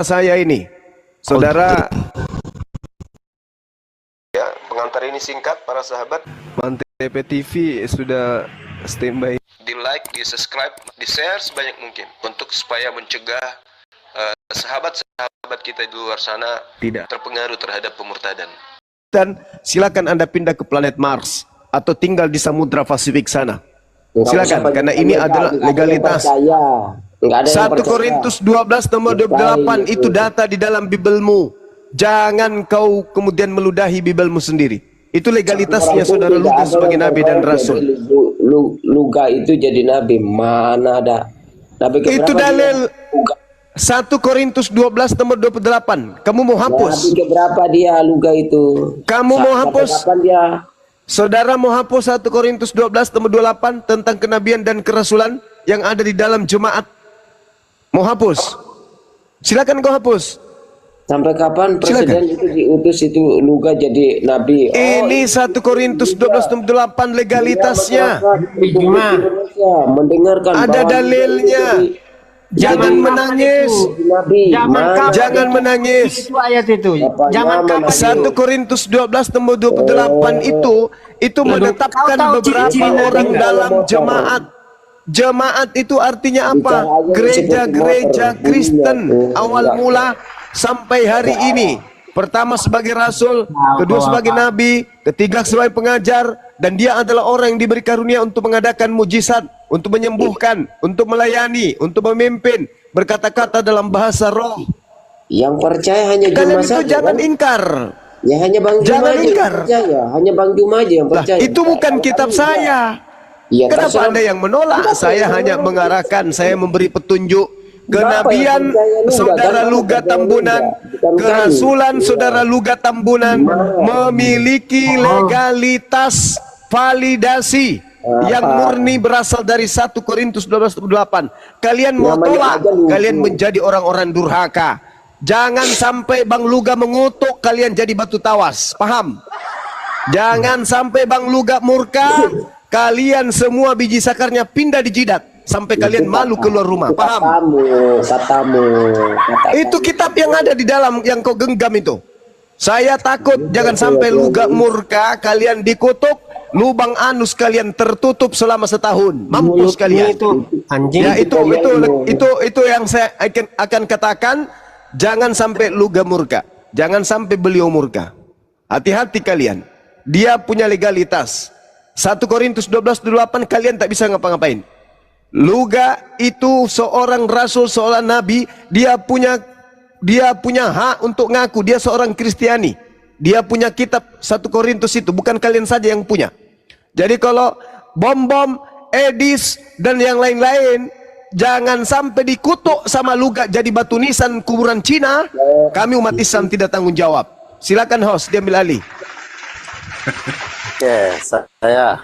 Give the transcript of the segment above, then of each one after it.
saya ini, saudara. Ya, pengantar ini singkat para sahabat. Mantep TV sudah standby. Di like, di subscribe, di share sebanyak mungkin untuk supaya mencegah sahabat-sahabat kita di luar sana tidak terpengaruh terhadap pemurtadan. Dan silakan Anda pindah ke planet Mars atau tinggal di Samudra Pasifik sana. Silakan, karena ini adalah legalitas. 1 Korintus 12 nomor 28 itu data di dalam Bibelmu. Jangan kau kemudian meludahi Bibelmu sendiri. Itu legalitasnya saudara Luga sebagai nabi dan rasul. Luga itu jadi nabi, mana ada? Nabi itu dalil 1 Korintus 12 nomor 28. Kamu mau hapus? Nabi keberapa dia Luga itu? Kamu mau hapus? Kapan dia? Saudara mau hapus 1 Korintus 12 nomor 28 tentang kenabian dan kerasulan yang ada di dalam jemaat? Mau hapus? Silakan kau hapus. Sampai kapan presiden itu diutus itu Luga jadi nabi? Ini 1 Korintus 12 nomor 8 legalitasnya. Mendengarkan ada dalilnya. Jangan menangis. Jangan menangis. Itu ayat itu. Jangan 1 Korintus 12 nomor 28 itu menetapkan beberapa orang dalam jemaat. Jemaat itu artinya apa? Gereja-gereja Kristen awal mula sampai hari ini. Pertama sebagai rasul, kedua sebagai nabi, ketiga sebagai pengajar, dan dia adalah orang yang diberi karunia untuk mengadakan mujizat, untuk menyembuhkan, untuk melayani, untuk memimpin, berkata-kata dalam bahasa roh. Yang percaya hanya kalian Juma itu saja, jangan kan? ingkar. Ya hanya Bang Juma Jangan aja ingkar. yang percaya. Hanya Bang Juma aja yang percaya. Itu bukan kitab saya. Ya, kenapa Anda yang menolak? Saya hanya mengarahkan, saya memberi petunjuk kenabian saudara Luga Tambunan, kerasulan saudara Luga Tambunan memiliki legalitas validasi yang murni berasal dari 1 Korintus 12:8. Kalian mau tolak, kalian menjadi orang-orang durhaka. Jangan sampai Bang Luga mengutuk, kalian jadi batu tawas. Paham? Jangan sampai Bang Luga murka, kalian semua biji sakarnya pindah di jidat sampai kalian malu keluar rumah. Paham? Katamu. Itu kitab yang ada di dalam yang kau genggam itu. Saya takut jangan sampai Luga murka, kalian dikutuk, lubang anus kalian tertutup selama setahun. Mampus kalian. Itu anjing. Ya itu yang saya akan katakan. Jangan sampai Luga murka, jangan sampai beliau murka. Hati-hati kalian. Dia punya legalitas. 1 Korintus 12:8 kalian tak bisa ngapa-ngapain. Luga itu seorang rasul, seorang nabi, dia punya hak untuk ngaku dia seorang Kristiani. Dia punya kitab 1 Korintus itu, bukan kalian saja yang punya. Jadi kalau bom-bom, Edis dan yang lain-lain jangan sampai dikutuk sama Luga jadi batu nisan kuburan Cina. Kami umat Islam tidak tanggung jawab. Silakan host, dia ambil alih. Oke, saya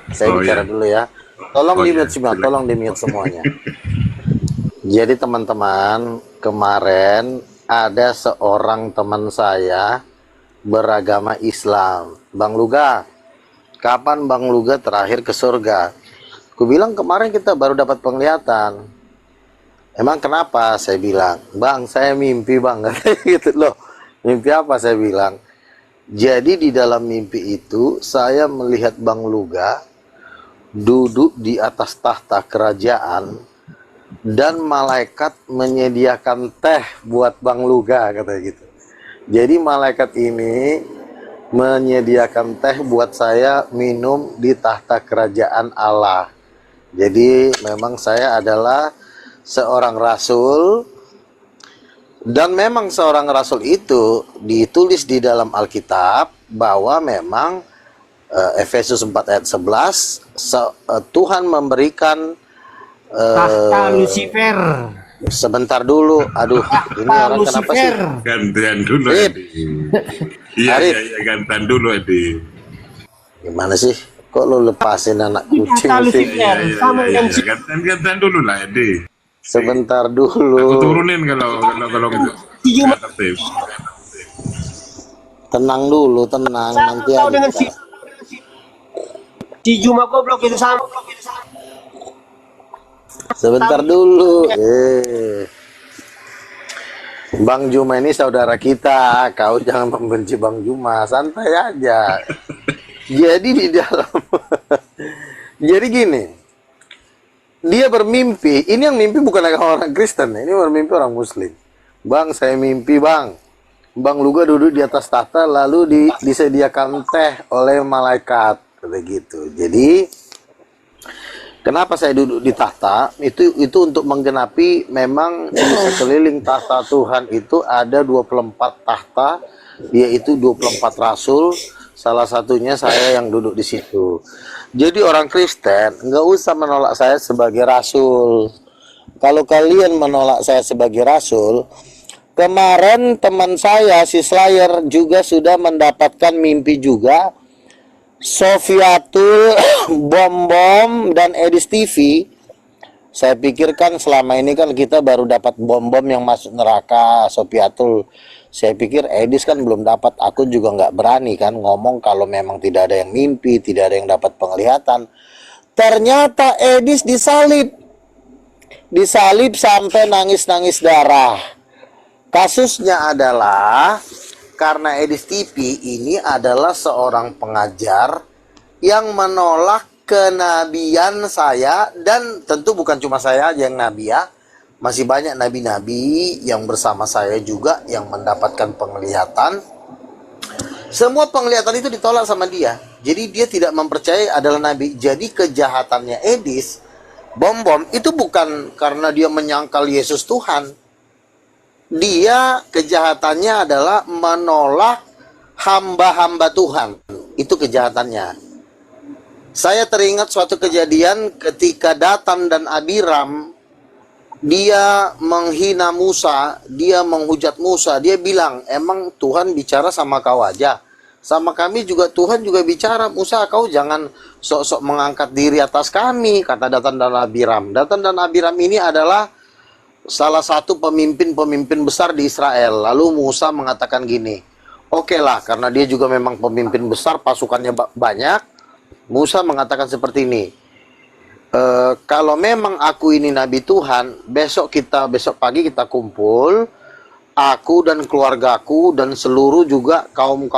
bicara dulu ya. Tolong di-mute semua, tolong di-mute semuanya. Jadi teman-teman, kemarin ada seorang teman saya beragama Islam. Bang Luga, kapan Bang Luga terakhir ke surga? Aku bilang kemarin kita baru dapat penglihatan. Emang kenapa? Saya bilang, Bang, saya mimpi Bang. Gitu loh. Mimpi apa? Saya bilang. Jadi di dalam mimpi itu saya melihat Bang Luga duduk di atas tahta kerajaan dan malaikat menyediakan teh buat Bang Luga, kata gitu. Jadi malaikat ini menyediakan teh buat saya minum di tahta kerajaan Allah. Jadi memang saya adalah seorang rasul. Dan memang seorang rasul itu ditulis di dalam Alkitab bahwa memang Efesus 4 ayat 11 Tuhan memberikan tahta Lucifer. Sebentar dulu, aduh ini orang kenapa sih? Gantian dulu Edi. Iya gantian dulu Edi. Gimana sih? Kok lo lepasin anak kucing sih? Gantian dulu lah Edi. Sebentar dulu. Aku turunin kalau gitu. Tenang dulu, tenang. Nanti aja dengan kita. Si Juma goblok itu sama. Sebentar dulu. Bang Juma ini saudara kita, kau jangan membenci Bang Juma, santai aja. Jadi di dalam, jadi gini, dia bermimpi, ini yang mimpi bukan orang Kristen, ini bermimpi orang Muslim. Bang, saya mimpi bang, Bang Luga duduk di atas tahta, lalu disediakan teh oleh malaikat, begitu. Jadi, kenapa saya duduk di tahta? Itu untuk menggenapi memang di sekeliling tahta Tuhan itu ada 24 tahta, yaitu 24 rasul. Salah satunya saya yang duduk di situ. Jadi orang Kristen nggak usah menolak saya sebagai rasul. Kalau kalian menolak saya sebagai rasul, kemarin teman saya si Slayer juga sudah mendapatkan mimpi juga. Sofiatul, Bom Bom, dan Edis TV. Saya pikirkan selama ini kan kita baru dapat Bom Bom yang masuk neraka, Sofiatul. Saya pikir Edis kan belum dapat. Aku juga nggak berani kan ngomong kalau memang tidak ada yang mimpi, tidak ada yang dapat penglihatan. Ternyata Edis disalib. Disalib sampai nangis-nangis darah. Kasusnya adalah karena Edis TV ini adalah seorang pengajar yang menolak kenabian saya, dan tentu bukan cuma saya aja yang nabi ya. Masih banyak nabi-nabi yang bersama saya juga yang mendapatkan penglihatan. Semua penglihatan itu ditolak sama dia. Jadi dia tidak mempercayai adalah nabi. Jadi kejahatannya Edis, Bom Bom, itu bukan karena dia menyangkal Yesus Tuhan. Dia kejahatannya adalah menolak hamba-hamba Tuhan. Itu kejahatannya. Saya teringat suatu kejadian ketika Datan dan Abiram, dia menghina Musa, dia menghujat Musa, dia bilang, emang Tuhan bicara sama kau aja? Sama kami juga Tuhan juga bicara, Musa kau jangan sok-sok mengangkat diri atas kami, kata Datan dan Abiram. Datan dan Abiram ini adalah salah satu pemimpin-pemimpin besar di Israel. Lalu Musa mengatakan gini, oke lah, karena dia juga memang pemimpin besar, pasukannya banyak. Musa mengatakan seperti ini, kalau memang aku ini nabi Tuhan, besok pagi kita kumpul, aku dan keluargaku dan seluruh juga kamu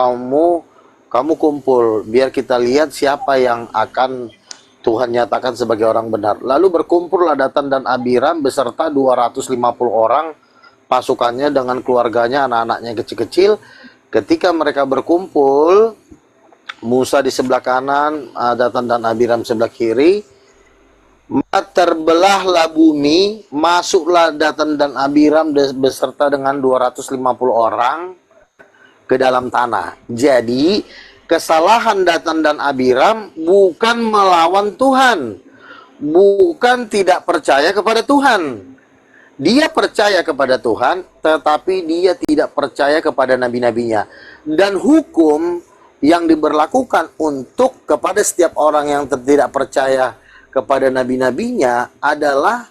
kumpul, biar kita lihat siapa yang akan Tuhan nyatakan sebagai orang benar. Lalu berkumpullah Datan dan Abiram beserta 250 orang pasukannya dengan keluarganya, anak-anaknya kecil-kecil. Ketika mereka berkumpul, Musa di sebelah kanan, Datan dan Abiram sebelah kiri. Terbelahlah bumi, masuklah Datan dan Abiram beserta dengan 250 orang ke dalam tanah. Jadi kesalahan Datan dan Abiram bukan melawan Tuhan, bukan tidak percaya kepada Tuhan. Dia percaya kepada Tuhan, tetapi dia tidak percaya kepada nabi-nabinya. Dan hukum yang diberlakukan untuk kepada setiap orang yang tidak percaya kepada nabi-nabinya adalah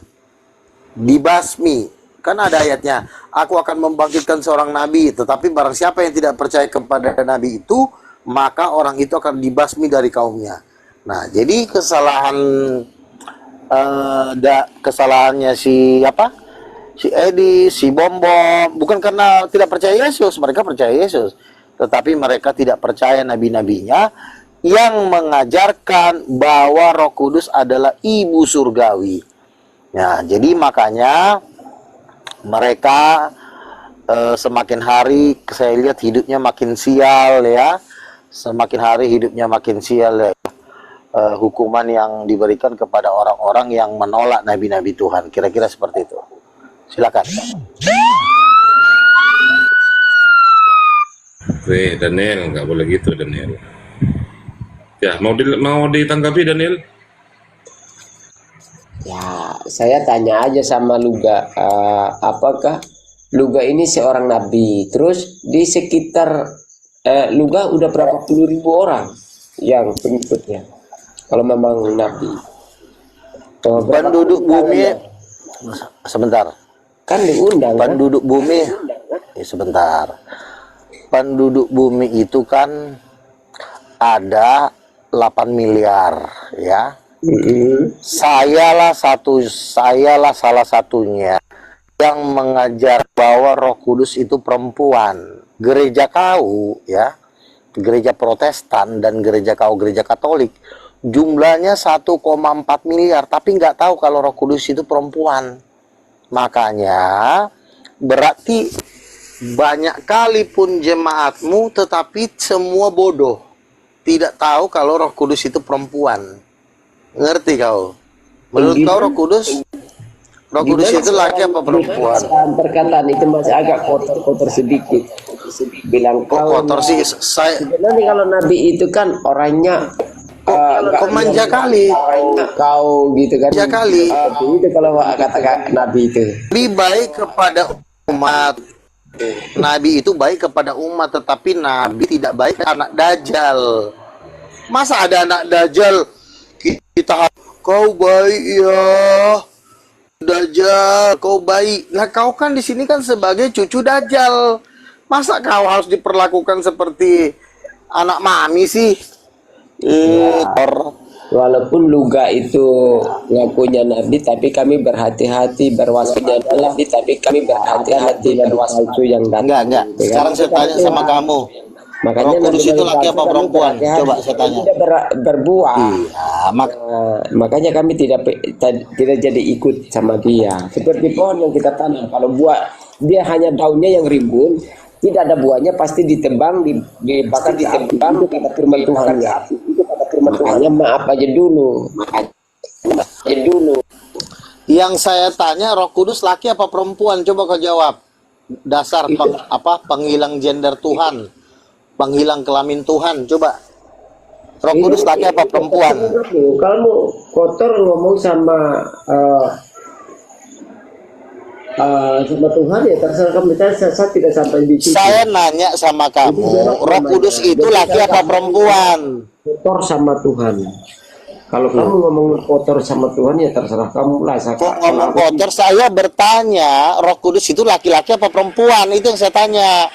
dibasmi. Kan ada ayatnya, aku akan membangkitkan seorang nabi, tetapi barang siapa yang tidak percaya kepada nabi itu, maka orang itu akan dibasmi dari kaumnya. Nah, jadi kesalahannya si Edi, si Bom Bom, bukan karena tidak percaya Yesus, mereka percaya Yesus, tetapi mereka tidak percaya nabi-nabinya yang mengajarkan bahwa Roh Kudus adalah ibu surgawi. Nah, jadi makanya mereka semakin hari saya lihat hidupnya makin sial ya. Semakin hari hidupnya makin sial ya. Hukuman yang diberikan kepada orang-orang yang menolak nabi-nabi Tuhan. Kira-kira seperti itu. Silakan. Daniel, nggak boleh gitu Daniel. Ya, mau ditanggapi Daniel? Ya, saya tanya aja sama Luga, apakah Luga ini seorang nabi? Terus di sekitar Luga udah berapa puluh ribu orang yang pengikutnya? Kalau memang nabi. Penduduk bumi, sebentar. Kan diundang. Penduduk bumi, sebentar. Penduduk bumi itu kan ada 8 miliar ya. Sayalah salah satunya yang mengajar bahwa Roh Kudus itu perempuan. Gereja kau ya, gereja Protestan dan gereja kau, gereja Katolik, jumlahnya 1,4 miliar, tapi nggak tahu kalau Roh Kudus itu perempuan. Makanya berarti banyak kali pun jemaatmu tetapi semua bodoh, tidak tahu kalau Roh Kudus itu perempuan. Ngerti kau? Menurut kau Roh Kudus itu laki apa perempuan? Perkataan itu masih agak kotor sedikit. Bilang Kok kotor sih? Saya sebenarnya kalau Nabi itu kan orangnya kok manja kali. kau gitu kan. Manja kali. Itu kalau kata Nabi itu. Lebih baik kepada umat. Nabi itu baik kepada umat, tetapi Nabi tidak baik anak Dajjal. Masa ada anak Dajjal kita kau baik ya, Dajjal kau baik. Nah kau kan di sini kan sebagai cucu Dajjal. Masa kau harus diperlakukan seperti anak mami sih? Walaupun Luga itu ngakunya Nabi, tapi kami berhati-hati berwaspada adalah tapi kami berhati-hati berwaspada yang datang. Enggak. Sekarang saya tanya sama kamu. Makanya Roh Kudus itu laki apa perempuan? Coba saya tanya. Tidak berbuah. Iya, Makanya kami tidak jadi ikut sama dia. Seperti pohon yang kita tanam, kalau buah dia hanya daunnya yang rimbun, tidak ada buahnya, pasti ditebang, dibakar, ditebang. Itu kata firman Tuhan ya. Makanya maaf aja dulu. Yang saya tanya, Roh Kudus laki apa perempuan? Coba kau jawab. Dasar penghilang gender Tuhan, penghilang kelamin Tuhan. Coba. Roh Kudus laki apa perempuan? Kamu kotor ngomong sama Tuhan ya, terserah kamu. Saya tidak sampai di situ. Saya nanya sama kamu, Roh Kudus itu laki apa perempuan? Kotor sama Tuhan. Kalau kamu ngomong kotor sama Tuhan ya terserah kamu lah. Kok ngomong kotor? Saya bertanya, Roh Kudus itu laki-laki apa perempuan? Itu yang saya tanya.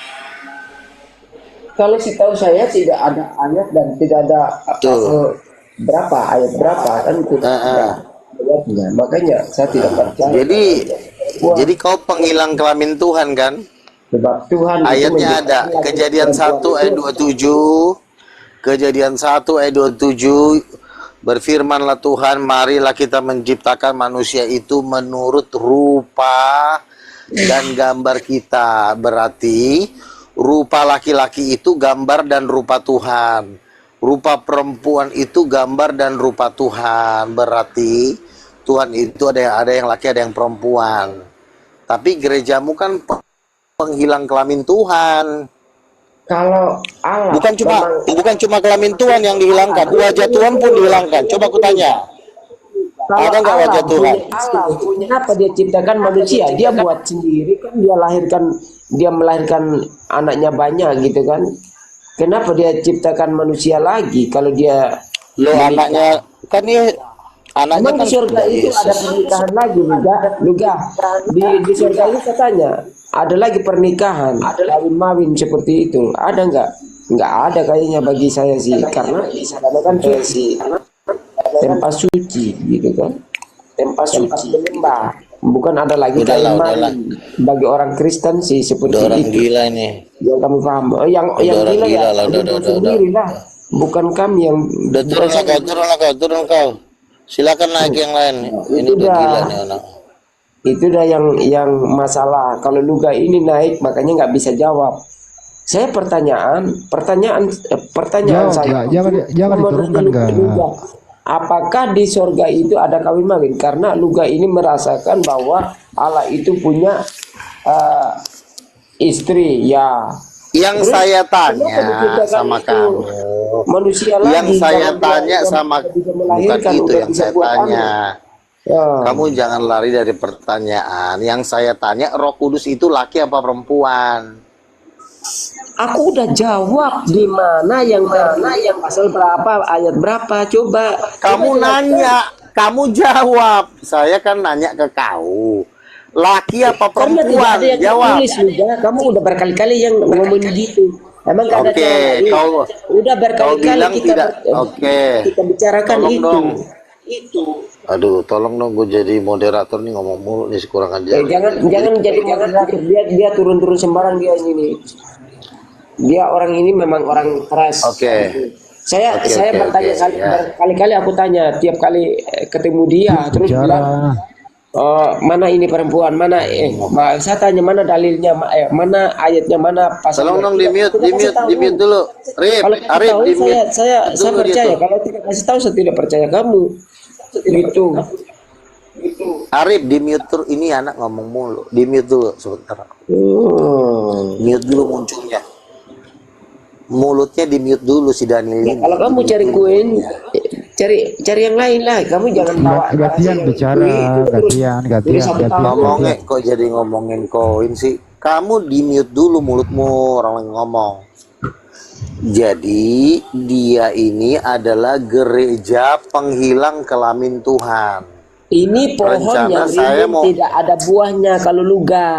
Kalau setahu saya tidak ada ayat dan tidak ada berapa ayat berapa kan tidak ada ayatnya. Makanya saya tidak percaya. Jadi kau penghilang kelamin Tuhan kan? Sebab Tuhan ayatnya ada. Kejadian 1 ayat 27. Kejadian 1 ayat 27. Berfirmanlah Tuhan, marilah kita menciptakan manusia itu menurut rupa dan gambar kita. Berarti rupa laki-laki itu gambar dan rupa Tuhan. Rupa perempuan itu gambar dan rupa Tuhan. Berarti Tuhan itu ada yang laki, ada yang perempuan. Tapi gerejamu kan penghilang kelamin Tuhan. Kalau Allah bukan cuma kelamin Tuhan yang dihilangkan, wajah Tuhan pun dihilangkan. Coba aku tanya, ada nggak wajah Tuhan? Allah punya apa dia ciptakan manusia? Dia buat sendiri kan, dia melahirkan anaknya banyak gitu kan. Kenapa dia ciptakan manusia lagi kalau dia anaknya kan dia anaknya kan di surga itu ada pernikahan lagi Luga. Di surga itu katanya ada lagi pernikahan, kawin-mawin seperti itu. Ada nggak ada kayaknya bagi saya sih, karena kan suci, tempat suci gitu kan, tempat suci menyembah, bukan ada lagi kawin-mawin bagi orang Kristen sih seperti orang itu. Gila ini Yang kami paham, yang gila ya sendiri lah, bukan kami yang turun kau. Silakan naik yang lain. Ini udah gila nih anak. Itu dah yang masalah. Kalau Luga ini naik, makanya nggak bisa jawab. Saya pertanyaan saya. Jangan diturunkan enggak. Apakah di surga itu ada kawin mawin? Karena Luga ini merasakan bahwa Allah itu punya istri ya. Yang Terus, saya tanya sama kamu, manusia lagi. Yang saya tanya sama bukan itu yang saya tanya. Kamu jangan lari dari pertanyaan. Yang saya tanya, Roh Kudus itu laki apa perempuan? Aku udah jawab di mana yang pasal berapa, ayat berapa, coba. Kamu nanya, kamu jawab. Saya kan nanya ke kau. Laki apa perempuan? Jawab. Kamu udah berkali-kali yang ngomong gitu. Emang Oke, kau udah berkali-kali bilang kita tidak. Oke. kita bicarakan Tolong itu. dong. Aduh, tolong dong gue jadi moderator nih, ngomong mulu nih, kurang aja. Jangan jadi moderator. Dia turun-turun sembarang dia ini. Dia orang ini memang orang keras. Oke. Saya Oke, bertanya oke, ya. kali-kali aku tanya tiap kali ketemu dia terus bilang mana ini perempuan, mana saya tanya mana dalilnya, mana ayatnya, mana pasal. Tolong dong di mute dulu. Arif, di mute. Saya percaya. Kalau tidak kasih tahu saya tidak percaya kamu. Gitu. Arif di mute tuh, ini anak ngomong mulu. Di mute dulu sebentar. Mute dulu munculnya. Mulutnya di mute dulu si Daniel ini. Kalau kamu cari koin, cari yang lain lah. Kamu jangan bawa Gantian bicara, gantian. Ngomongnya kok jadi ngomongin koin sih? Kamu di mute dulu mulutmu, orang lagi ngomong. Jadi dia ini adalah gereja penghilang kelamin Tuhan. Ini pohon Rencana yang saya rimbun tidak ada buahnya kalau luga.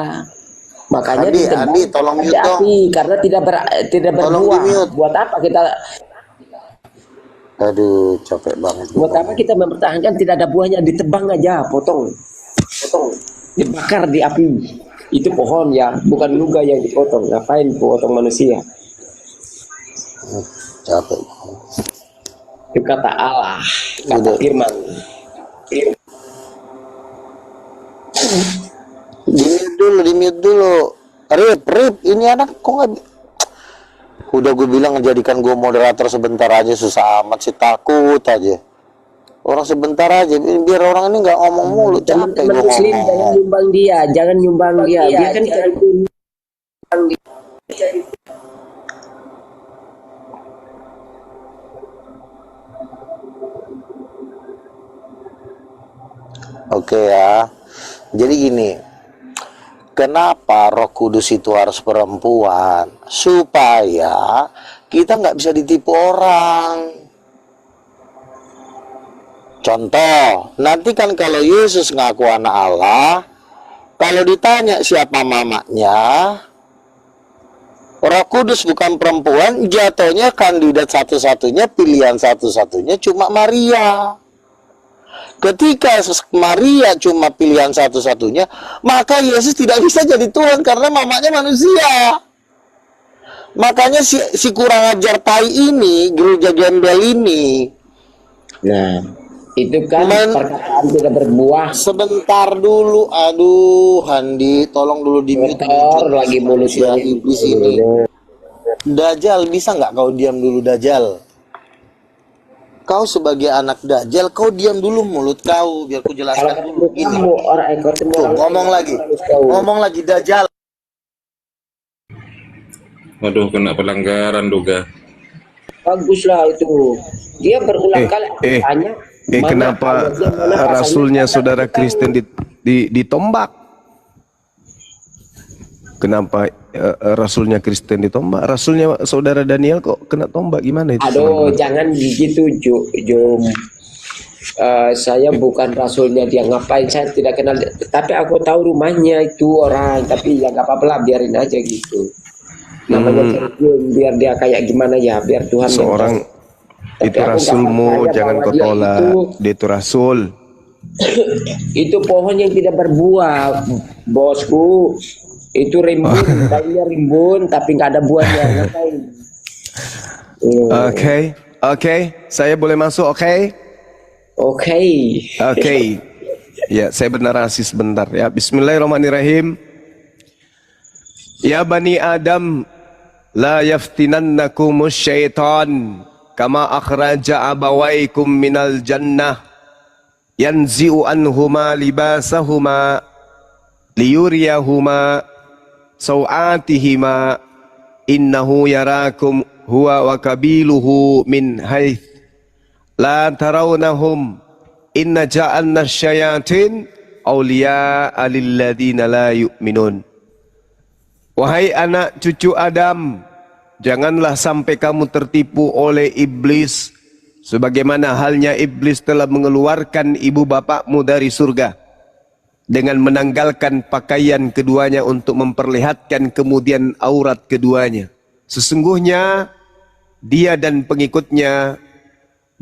Makanya Andi, tolong mute dong. karena tidak Tolong berbuah. di-mute. Buat apa kita? Aduh, capek banget. Buat apa kita mempertahankan tidak ada buahnya? Ditebang aja, potong, dibakar di api. Itu pohon ya, bukan luga yang dipotong. Ngapain potong manusia? Capek. Itu kata Allah, kata Udah. firman. Di mute dulu. Rip, ini anak kok nggak? Udah gue bilang ngejadikan gue moderator sebentar aja, susah amat sih, takut aja. Orang sebentar aja, biar orang ini nggak ngomong mulu. Capek Teman-teman gue muslim ngomong. jangan nyumbang dia, jangan nyumbang dia. Dia kan cari nyumbang dia. Oke ya. Jadi gini. Kenapa Roh Kudus itu harus perempuan? Supaya kita nggak bisa ditipu orang. Contoh, nanti kan kalau Yesus ngaku anak Allah, kalau ditanya siapa mamanya, Roh Kudus bukan perempuan, jatuhnya kandidat satu-satunya, pilihan satu-satunya cuma Maria. Ketika Maria cuma pilihan satu-satunya, maka Yesus tidak bisa jadi Tuhan karena mamanya manusia. Makanya si kurang ajar tai ini, gereja gembel ini. Nah, itu kan perkataan tidak berbuah. Sebentar dulu, aduh, Handi, tolong dulu di mute. Kotor lagi mulutnya Iblis ini. Dajjal, bisa nggak kau diam dulu, Dajjal? Kau sebagai anak Dajjal, kau diam dulu mulut kau, biar ku jelaskan dulu. Gini. Kamu orang ekor Tuh, ngomong lagi Dajjal. Waduh, kena pelanggaran Duga. Baguslah itu. Dia berulang kali tanya. Kenapa rasulnya saudara Kristen ditombak? Kenapa rasulnya Kristen ditombak? Rasulnya saudara Daniel kok kena tombak, gimana itu? Aduh, jangan begitu, Jom. Saya bukan rasulnya dia, ngapain saya tidak kenal. Tapi aku tahu rumahnya itu orang. Tapi ya nggak apa-apa lah, biarin aja gitu. Namanya biar dia kayak gimana ya, biar Tuhan seorang itu rasulmu, jangan kau tolak. Dia itu rasul. Itu pohon yang tidak berbuah, bosku. Itu rimbun, daunnya rimbun, tapi nggak ada buahnya. Ngapain? Oke, saya boleh masuk? Oke. Ya, saya bernarasi sebentar ya. Bismillahirrahmanirrahim. Ya bani Adam, la yaftinannakumus syaitan kama akhraja abawaikum minal jannah yanzi'u anhuma libasahuma liyuriyahuma sawatihima innahu yarakum huwa wa kabiluhu min haith la tarawnahum inna ja'alna syayatin awliya'a lilladina la yu'minun. Wahai anak cucu Adam, janganlah sampai kamu tertipu oleh iblis sebagaimana halnya iblis telah mengeluarkan ibu bapakmu dari surga dengan menanggalkan pakaian keduanya untuk memperlihatkan kemudian aurat keduanya. Sesungguhnya dia dan pengikutnya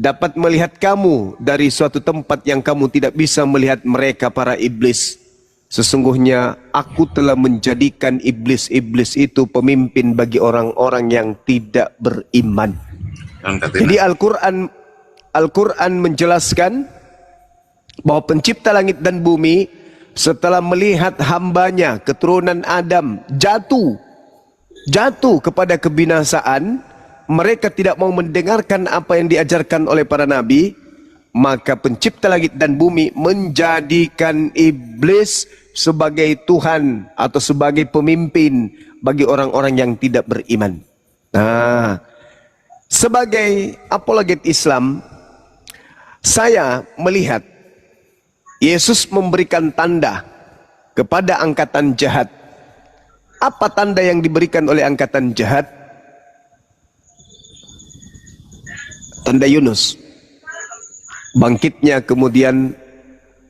dapat melihat kamu dari suatu tempat yang kamu tidak bisa melihat mereka para iblis. Sesungguhnya aku telah menjadikan iblis-iblis itu pemimpin bagi orang-orang yang tidak beriman. Jadi Al-Quran menjelaskan bahwa pencipta langit dan bumi setelah melihat hambanya, keturunan Adam, jatuh kepada kebinasaan, mereka tidak mau mendengarkan apa yang diajarkan oleh para nabi, maka pencipta langit dan bumi menjadikan iblis sebagai Tuhan atau sebagai pemimpin bagi orang-orang yang tidak beriman. Nah, sebagai apologet Islam, saya melihat Yesus memberikan tanda kepada angkatan jahat. Apa tanda yang diberikan oleh angkatan jahat? Tanda Yunus. Bangkitnya kemudian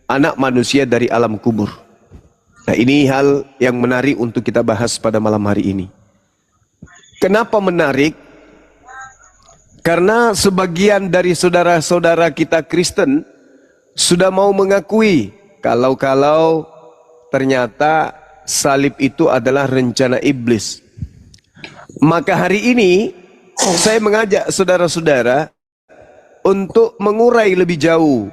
anak manusia dari alam kubur. Nah, ini hal yang menarik untuk kita bahas pada malam hari ini. Kenapa menarik? Karena sebagian dari saudara-saudara kita Kristen sudah mau mengakui kalau ternyata salib itu adalah rencana iblis. Maka hari ini saya mengajak saudara-saudara untuk mengurai lebih jauh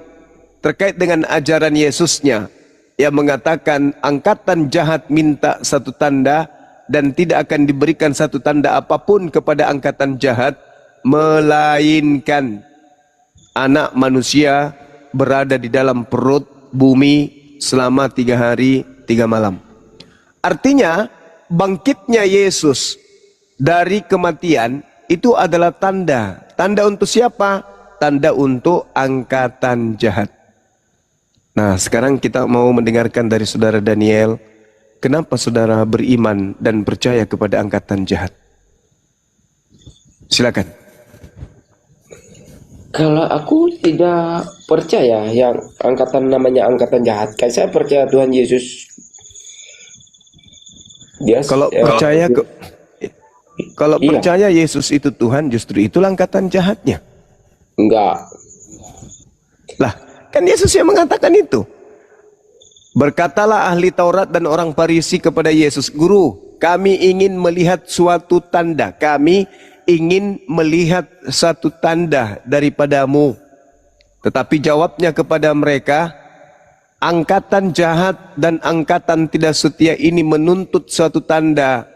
terkait dengan ajaran Yesusnya yang mengatakan angkatan jahat minta satu tanda dan tidak akan diberikan satu tanda apapun kepada angkatan jahat melainkan anak manusia berada di dalam perut bumi selama 3 hari 3 malam. Artinya bangkitnya Yesus dari kematian itu adalah tanda. Tanda untuk siapa? Tanda untuk angkatan jahat. Nah, sekarang kita mau mendengarkan dari saudara Daniel, kenapa saudara beriman dan percaya kepada angkatan jahat? Silakan. Kalau aku tidak percaya yang namanya angkatan jahat. Kayak saya percaya Tuhan Yesus. Dia kalau iya. percaya Yesus itu Tuhan, justru itulah angkatan jahatnya. Enggak. Lah, kan Yesus yang mengatakan itu. Berkatalah ahli Taurat dan orang Farisi kepada Yesus, "Guru, kami ingin melihat suatu tanda. Kami ingin melihat satu tanda daripadamu." Tetapi jawabnya kepada mereka, angkatan jahat dan angkatan tidak setia ini menuntut suatu tanda,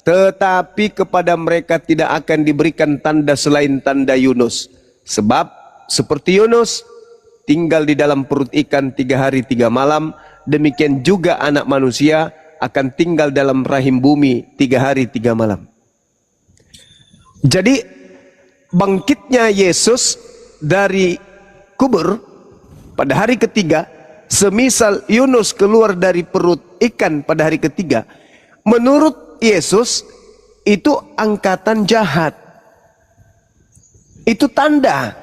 tetapi kepada mereka tidak akan diberikan tanda selain tanda Yunus. Sebab seperti Yunus tinggal di dalam perut ikan 3 hari 3 malam, demikian juga anak manusia akan tinggal dalam rahim bumi 3 hari 3 malam. Jadi bangkitnya Yesus dari kubur pada hari ketiga, semisal Yunus keluar dari perut ikan pada hari ketiga, menurut Yesus itu angkatan jahat. Itu tanda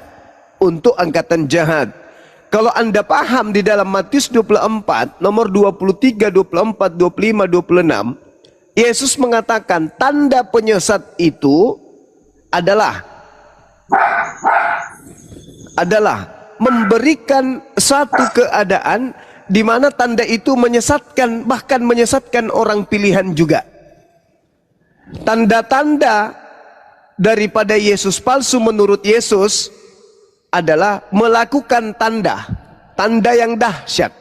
untuk angkatan jahat. Kalau Anda paham di dalam Matius 24 nomor 23, 24, 25, 26, Yesus mengatakan tanda penyesat itu adalah memberikan satu keadaan di mana tanda itu menyesatkan, bahkan menyesatkan orang pilihan juga. Tanda-tanda daripada Yesus palsu menurut Yesus adalah melakukan tanda yang dahsyat.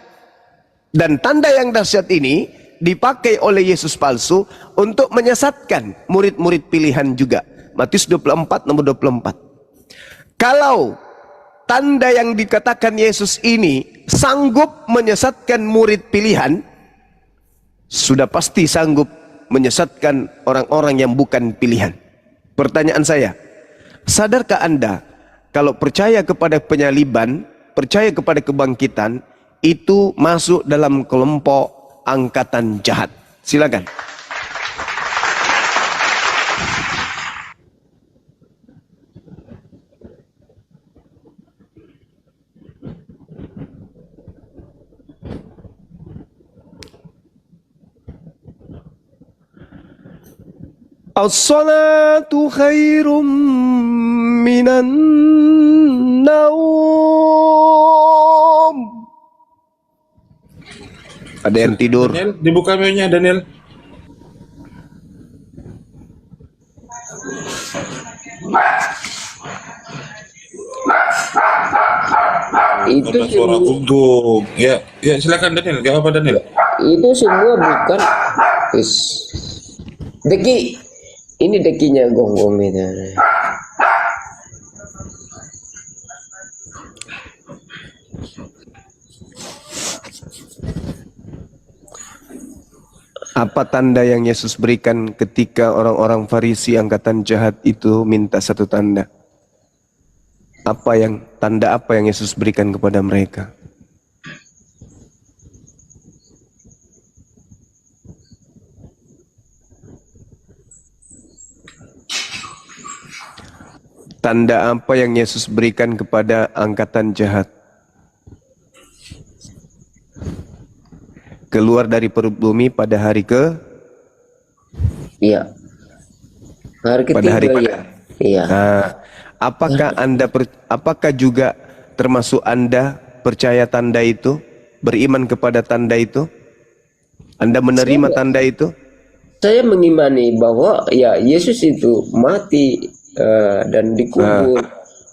Dan tanda yang dahsyat ini dipakai oleh Yesus palsu untuk menyesatkan murid-murid pilihan juga. Matius 24 nomor 24. Kalau tanda yang dikatakan Yesus ini sanggup menyesatkan murid pilihan, sudah pasti sanggup menyesatkan orang-orang yang bukan pilihan. Pertanyaan saya, sadarkah Anda kalau percaya kepada penyaliban, percaya kepada kebangkitan, itu masuk dalam kelompok angkatan jahat? Silakan. As-salatu khairum minan naum. Ada yang tidur. Daniel, dibuka mute-nya Daniel. Itu Ada suara gugup. Ya, ya silakan Daniel. Gak apa Daniel. itu semua bukan is deki. Ini dekinya gonggong itu. Apa tanda yang Yesus berikan ketika orang-orang Farisi angkatan jahat itu minta satu tanda? Tanda apa yang Yesus berikan kepada mereka? Tanda apa yang Yesus berikan kepada angkatan jahat? Keluar dari perut bumi pada hari Iya. Hari pada ketiga hari ya. Iya. Nah, apakah juga termasuk Anda percaya tanda itu, beriman kepada tanda itu? Anda menerima tanda itu? Saya mengimani bahwa ya Yesus itu mati dan dikubur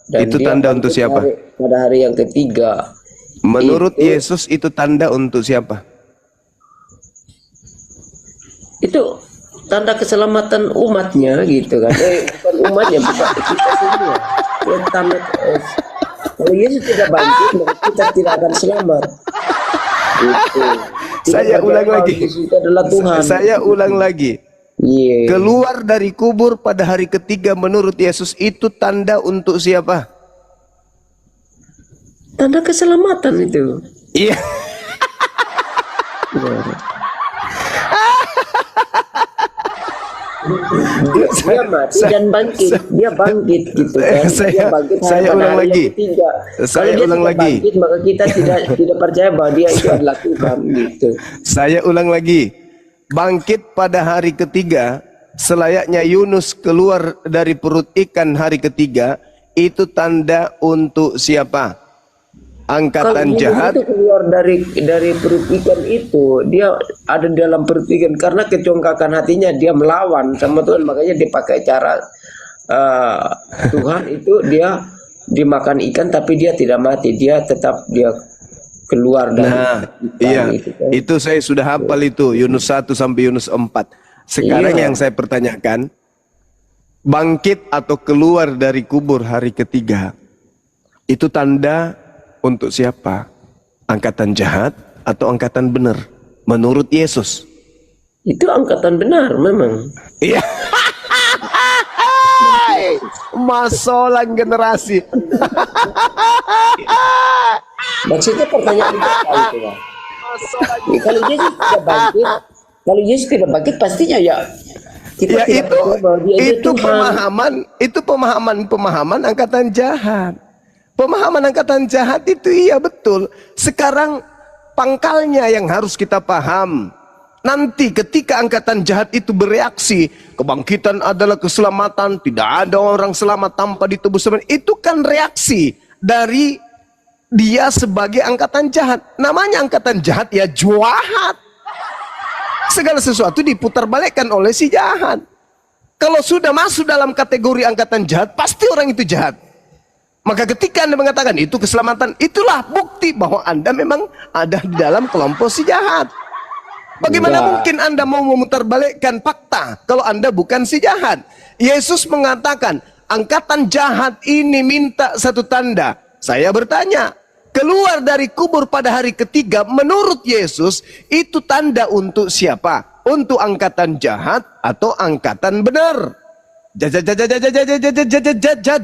dan itu dia tanda untuk bangkit siapa? pada hari yang ketiga. Menurut Itu- Yesus itu tanda untuk siapa? Itu tanda keselamatan umatnya gitu kan. Bukan umatnya, bukan kita semua. Ya, tanda kalau Yesus tidak bangkit, maka kita tidak akan selamat. Gitu. Tidak Saya ulang percaya lagi. Yesus itu adalah Tuhan. Saya ulang lagi. Iya. Keluar dari kubur pada hari ketiga menurut Yesus itu tanda untuk siapa? Tanda keselamatan itu. Iya. Dia mati dan bangkit, dia bangkit gitu kan. Dia bangkit saya pada ulang hari lagi. yang ketiga. Saya Kalau dia ulang tidak lagi. bangkit, maka kita tidak percaya bahwa dia itu adalah Tuhan gitu. Saya ulang lagi. Bangkit pada hari ketiga, selayaknya Yunus keluar dari perut ikan hari ketiga, itu tanda untuk siapa? Angkatan Kalau jahat. itu keluar dari perut ikan itu, dia ada dalam perut ikan karena kecongkakan hatinya dia melawan sama Tuhan, makanya dipakai cara Tuhan itu dia dimakan ikan tapi dia tidak mati, dia tetap dia keluar dari Nah, ikan iya, itu kan. itu saya sudah hafal itu, Yunus 1 sampai Yunus 4. Sekarang Iya. yang saya pertanyakan, bangkit atau keluar dari kubur hari ketiga, itu tanda untuk siapa? Angkatan jahat atau angkatan benar? Menurut Yesus. Itu angkatan benar memang. Iya. Masolang generasi. Maksudnya pertanyaan apa itu ya? Kalau Yesus tidak bangkit, pastinya ya kita Ya tidak itu percaya bahwa dia itu Tuhan. pemahaman angkatan jahat. Pemahaman angkatan jahat itu iya betul. Sekarang pangkalnya yang harus kita paham. Nanti ketika angkatan jahat itu bereaksi, kebangkitan adalah keselamatan, tidak ada orang selamat tanpa ditebus semen. Itu kan reaksi dari dia sebagai angkatan jahat. Namanya angkatan jahat ya jahat. Segala sesuatu diputarbalikkan oleh si jahat. Kalau sudah masuk dalam kategori angkatan jahat, pasti orang itu jahat. Maka ketika Anda mengatakan itu keselamatan, itulah bukti bahwa Anda memang ada di dalam kelompok si jahat. Bagaimana mungkin Anda mau memutarbalikkan fakta kalau Anda bukan si jahat? Yesus mengatakan, angkatan jahat ini minta satu tanda. Saya bertanya, keluar dari kubur pada hari ketiga menurut Yesus itu tanda untuk siapa? Untuk angkatan jahat atau angkatan benar?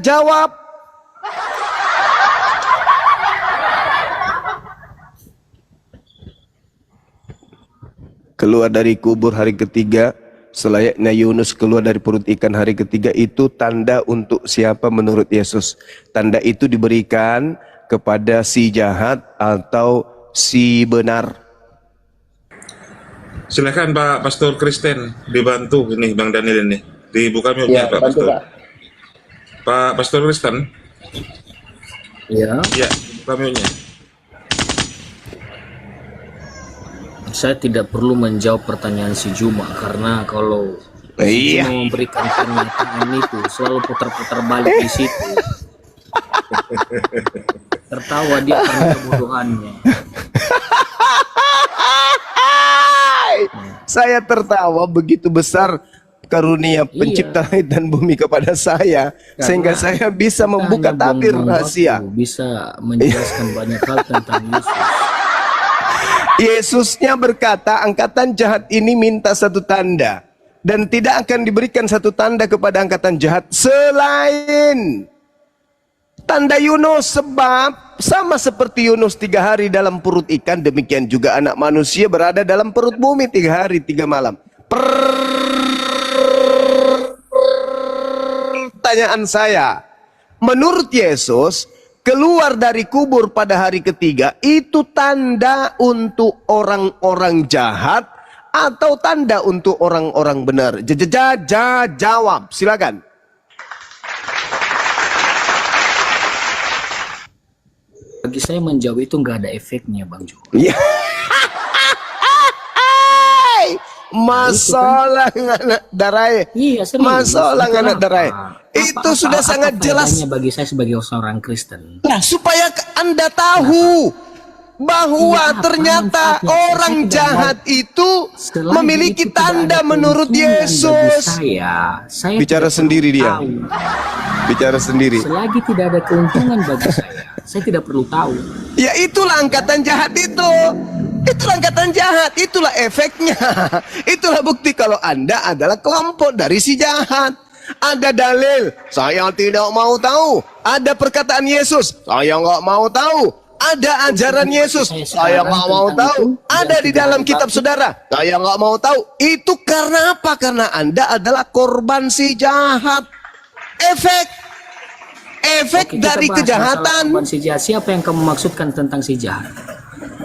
Jawab. Keluar dari kubur hari ketiga, selayaknya Yunus keluar dari perut ikan hari ketiga, itu tanda untuk siapa menurut Yesus? Tanda itu diberikan kepada si jahat atau si benar? Silakan Pak Pastor Kristen dibantu ini Bang Daniel ini. Dibuka mute-nya Ya, Pak bantu Pastor. Pak. Pak Pastor Kristen. Ya, Ya, mute-nya. saya tidak perlu menjawab pertanyaan si Juma karena kalau si Iya. Juma memberikan pernyataan itu selalu putar-putar balik di situ. Tertawa dia karena kebodohannya. Saya tertawa begitu besar karunia pencipta langit dan bumi kepada saya, sehingga saya bisa membuka Hanya tabir buang-buang rahasia. waktu, bisa menjelaskan banyak hal tentang Yesus. Yesusnya berkata, angkatan jahat ini minta satu tanda, dan tidak akan diberikan satu tanda kepada angkatan jahat selain tanda Yunus. Sebab sama seperti Yunus 3 hari dalam perut ikan, demikian juga anak manusia berada dalam perut bumi 3 hari 3 malam. Pertanyaan saya, menurut Yesus, keluar dari kubur pada hari ketiga itu tanda untuk orang-orang jahat atau tanda untuk orang-orang benar? Jawab, silakan. Bagi saya menjawab itu nggak ada efeknya, Bang Jo. Ya. Masalah anak darai. Iya, serius. Masalah Itu anak apa? darai. Itu sudah sangat jelas. Faedahnya bagi saya sebagai seorang Kristen. Nah, supaya Anda tahu bahwa Iya, apa ternyata manfaatnya? orang Saya tidak jahat itu Selagi memiliki itu tidak tanda ada menurut keuntungan bagi Yesus. saya Bicara tidak sendiri perlu dia. tahu. Bicara sendiri. Selagi tidak ada keuntungan bagi saya tidak perlu tahu. Ya itulah angkatan jahat itu. Itulah angkatan jahat. Itulah efeknya. Itulah bukti kalau Anda adalah kelompok dari si jahat. Ada dalil, saya tidak mau tahu. Ada perkataan Yesus, saya nggak mau tahu. Ada ajaran Yesus, saya nggak mau tahu. Ada di dalam kitab saudara, saya nggak mau tahu. Itu karena apa? Karena Anda adalah korban si jahat. Efek Oke, kita dari bahas masalah kejahatan. korban si jahat. Siapa yang kamu maksudkan tentang si jahat?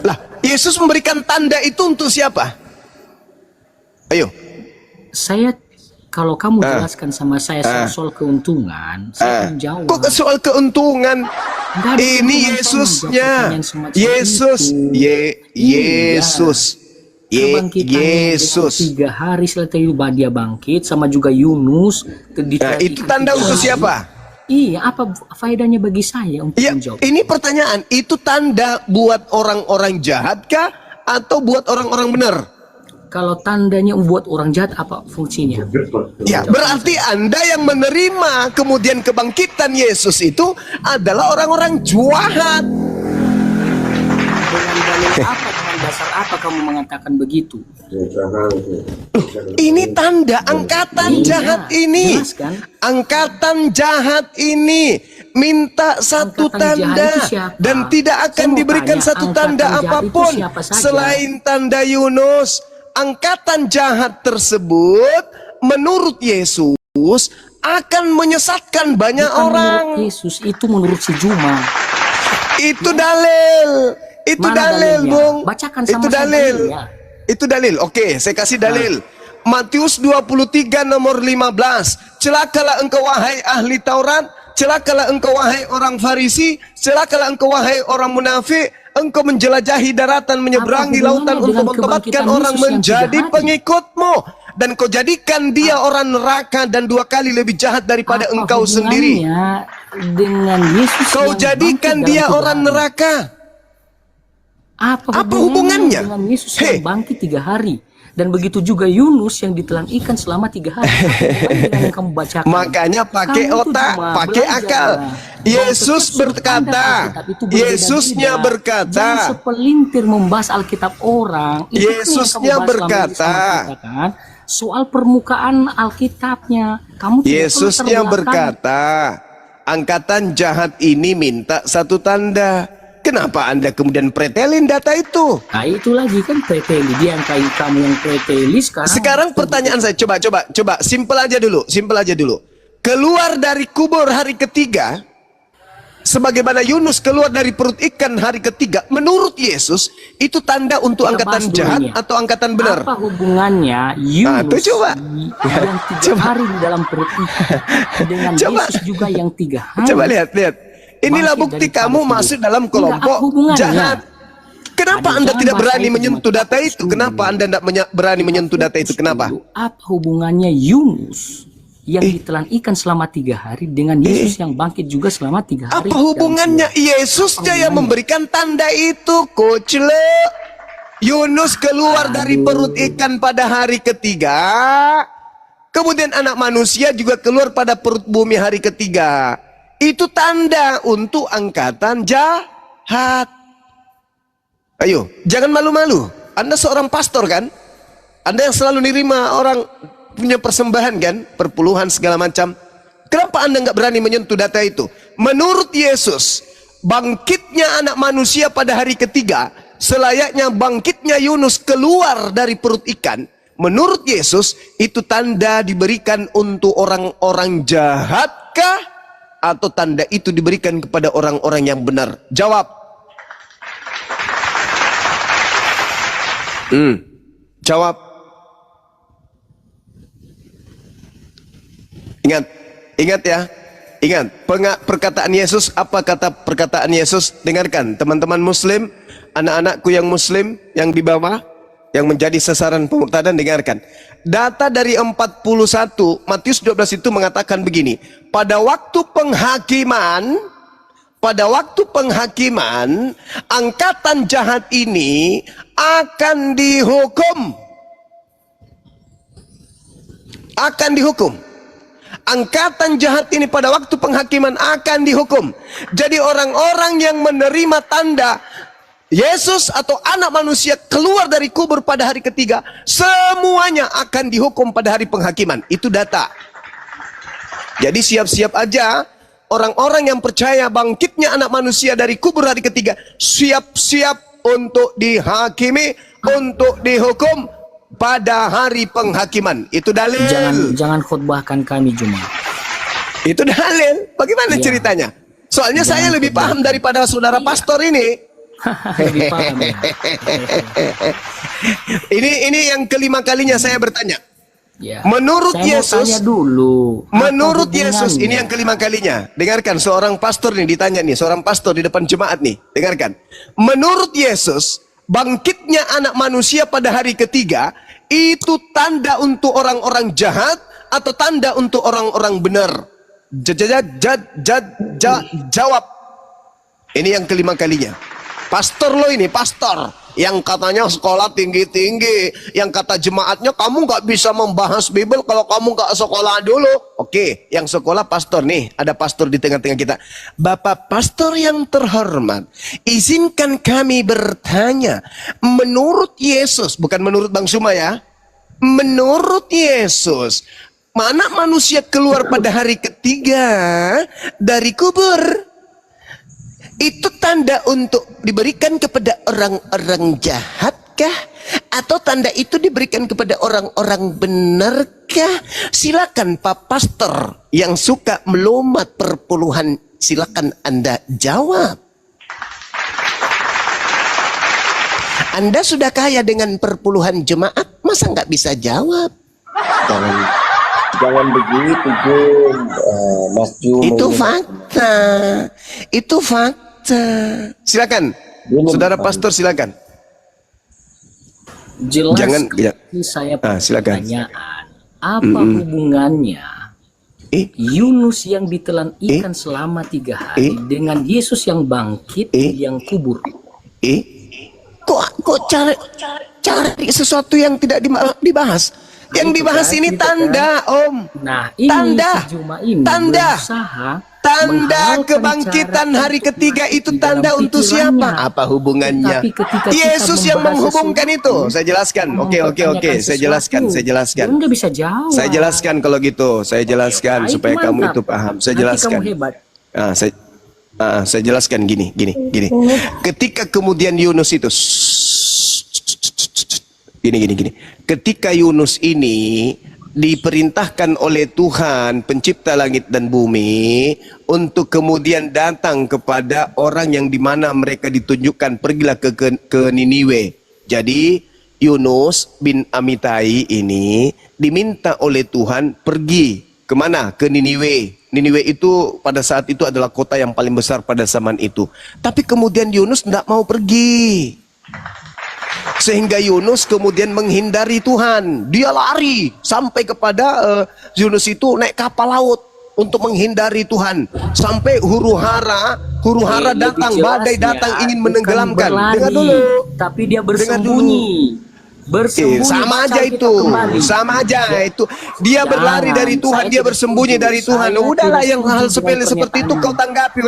Lah, Yesus memberikan tanda itu untuk siapa? Ayo. Kalau kamu jelaskan sama saya soal keuntungan, saya akan jawab. Kok soal keuntungan? Nggak ada Ini keuntungan Yesusnya. kamu menjawab pertanyaan semacam Yesus. itu. Yesus. Kebangkitannya Yesus. 3 hari setelah itu dia bangkit, sama juga Yunus. Nah, itu tanda untuk siapa? Iya, apa faedahnya bagi saya untuk Ya, menjawab? ini pertanyaan. Itu tanda buat orang-orang jahat kah? Atau buat orang-orang benar? Kalau tandanya buat orang jahat, apa fungsinya? Ya, berarti Anda yang menerima kemudian kebangkitan Yesus itu adalah orang-orang jahat. Dengan dalil apa, dengan dasar apa kamu mengatakan begitu? Ini tanda angkatan Iya, jahat ini. jelas kan? Angkatan jahat ini minta satu Angkatan jahat tanda itu siapa? dan tidak Saya akan mau diberikan tanya, satu angkatan tanda jahat itu apapun siapa saja? selain tanda Yunus. Angkatan jahat tersebut menurut Yesus akan menyesatkan banyak Bukan orang. menurut Yesus, itu menurut si Juma. Itu dalil. Itu Mana dalil, dalilnya? Bung. Bacakan Itu sama-sama dalil. dalilnya. Itu dalil. Oke, saya kasih dalil. Matius 23 nomor 15. Celakalah engkau wahai ahli Taurat, celakalah engkau wahai orang Farisi, celakalah engkau wahai orang munafik. Engkau menjelajahi daratan, menyeberangi Apa lautan hubungannya untuk dengan mentobatkan kebangkitan orang Yesus yang menjadi 3 hari? pengikutmu. Dan kau jadikan dia orang neraka dan 2 kali lebih jahat daripada Apa engkau sendiri. hubungannya dengan Yesus Kau yang jadikan bangkit dia dalam 3 orang hari? neraka. Apa hubungannya? dengan Yesus Hei. yang bangkit 3 hari? Dan begitu juga Yunus yang ditelan ikan selama 3 hari. Apa hubungannya yang kamu bacakan? Makanya pakai Kamu tuh otak, cuma pakai belajar akal. bahwa Yesus setiap berkata, Alkitab itu berbeda-beda. Yesusnya berkata, Jangan sepelintir membahas Alkitab orang. Itu kan yang Yesusnya kamu bahas selama ini berkata, sama kita, kan? Soal permukaan Alkitabnya. Kamu tidak perlu Yesusnya terbelakang. berkata, angkatan jahat ini minta satu tanda. Kenapa Anda kemudian pretelin data itu? Nah itu lagi kan preteli, dia yang kayak kamu yang preteli sekarang. Sekarang pertanyaan saya, coba, simpel aja dulu. Keluar dari kubur hari ketiga, sebagaimana Yunus keluar dari perut ikan hari ketiga, menurut Yesus itu tanda untuk Kita angkatan bahas dulu jahat ini. atau angkatan benar? Apa hubungannya Yunus itu coba. yang 3 hari di dalam perut ikan dengan Coba. Yesus juga yang 3 hari? Coba lihat. inilah bangkit bukti daripada kamu kubur. masuk dalam Enggak, kelompok apa hubungannya? jahat. Kenapa Adik, Anda jangan tidak bahas berani itu, menyentuh cuma data itu? fokus Kenapa dulu. Anda tidak berani menyentuh data itu? Kenapa? Dulu, apa hubungannya Yunus yang ditelan ikan selama 3 hari dengan Yesus yang bangkit juga selama 3 hari? Apa hubungannya? Yesusnya yang memberikan tanda itu, Kucle. Yunus keluar dari perut ikan pada hari ketiga. Kemudian anak manusia juga keluar pada perut bumi hari ketiga. Itu tanda untuk angkatan jahat. Ayo, jangan malu-malu. Anda seorang pastor kan? Anda yang selalu nerima orang punya persembahan kan? Perpuluhan segala macam. Kenapa Anda nggak berani menyentuh data itu? Menurut Yesus, bangkitnya anak manusia pada hari ketiga, selayaknya bangkitnya Yunus keluar dari perut ikan. Menurut Yesus, itu tanda diberikan untuk orang-orang jahatkah? Atau tanda itu diberikan kepada orang-orang yang benar? Jawab. Jawab. Ingat ya. Ingat, perkataan Yesus, apa kata perkataan Yesus? Dengarkan, teman-teman muslim, anak-anakku yang muslim, yang di bawah, yang menjadi sasaran pemurtadan, dengarkan. Data dari 41, Matius 12 itu mengatakan begini, pada waktu penghakiman, angkatan jahat ini akan dihukum. Akan dihukum. Angkatan jahat ini pada waktu penghakiman akan dihukum. Jadi orang-orang yang menerima tanda Yesus atau anak manusia keluar dari kubur pada hari ketiga, semuanya akan dihukum pada hari penghakiman. Itu data. Jadi siap-siap aja orang-orang yang percaya bangkitnya anak manusia dari kubur hari ketiga, siap-siap untuk dihakimi, untuk dihukum pada hari penghakiman. Itu dalil. Jangan khotbahkan kami Juma. Itu dalil. Bagaimana ceritanya? Soalnya saya lebih paham daripada saudara pastor ini. Lebih paham ya. Ini yang kelima kalinya saya bertanya. Ya. Menurut Saya mau Yesus, tanya dulu. menurut Apa Yesus, ini hubungannya? yang kelima kalinya. Dengarkan, seorang pastor nih ditanya nih, seorang pastor di depan jemaat nih. Dengarkan. Menurut Yesus, bangkitnya anak manusia pada hari ketiga itu tanda untuk orang-orang jahat atau tanda untuk orang-orang benar? Jawab. Ini yang kelima kalinya. Pastor lo ini, pastor yang katanya sekolah tinggi-tinggi, yang kata jemaatnya kamu nggak bisa membahas Bible kalau kamu nggak sekolah dulu. Oke, yang sekolah pastor nih, ada pastor di tengah-tengah kita. Bapak pastor yang terhormat, izinkan kami bertanya. Menurut Yesus, bukan menurut Bang Suma ya, menurut Yesus, mana manusia keluar pada hari ketiga dari kubur? Itu tanda untuk diberikan kepada orang-orang jahatkah? Atau tanda itu diberikan kepada orang-orang benarkah? Silakan Pak Pastor yang suka melomat perpuluhan, silakan Anda jawab. Anda sudah kaya dengan perpuluhan jemaat, masa nggak bisa jawab? Jangan begitu, Jum. Mas Jum. Itu fakta. Itu fakta. Silakan, saudara pastor, silakan. Jelas Jangan, ya. saya silakan. pertanyaan. Apa hubungannya Yunus yang ditelan ikan selama 3 hari dengan Yesus yang bangkit yang kubur? Kok cari sesuatu yang tidak dibahas? Yang dibahas ini tanda, Om. Nah, ini Tanda. si Juma ini Tanda. berusaha Tanda menghalalkan kebangkitan cara hari ketiga itu di dalam tanda untuk pikirannya. siapa? Apa hubungannya? Tapi ketika kita Yesus yang membahas menghubungkan itu. sesuatu, Saya jelaskan. Oke. mempertanyakan Saya jelaskan. sesuatu, Anda bisa jawab. Saya jelaskan kalau gitu. Saya jelaskan Nah, supaya itu kamu mantap. itu paham. Saya Nanti jelaskan. kamu hebat. Saya jelaskan gini. Ketika kemudian Yunus itu gini. Ketika Yunus ini diperintahkan oleh Tuhan pencipta langit dan bumi untuk kemudian datang kepada orang yang dimana mereka ditunjukkan, pergilah ke Niniwe. Jadi Yunus bin Amitai ini diminta oleh Tuhan pergi Kemana? Ke Niniwe. Niniwe itu pada saat itu adalah kota yang paling besar pada zaman itu. Tapi kemudian Yunus tidak mau pergi. Sehingga Yunus kemudian menghindari Tuhan. Dia lari sampai kepada Yunus itu naik kapal laut untuk menghindari Tuhan. Sampai huru-hara datang, badai datang ingin menenggelamkan. Dengar dulu. Tapi dia bersembunyi. Sama aja itu, sama aja itu. Dia berlari dari Tuhan, dia bersembunyi dari Tuhan. Udahlah yang hal sepele seperti itu kau tanggapi,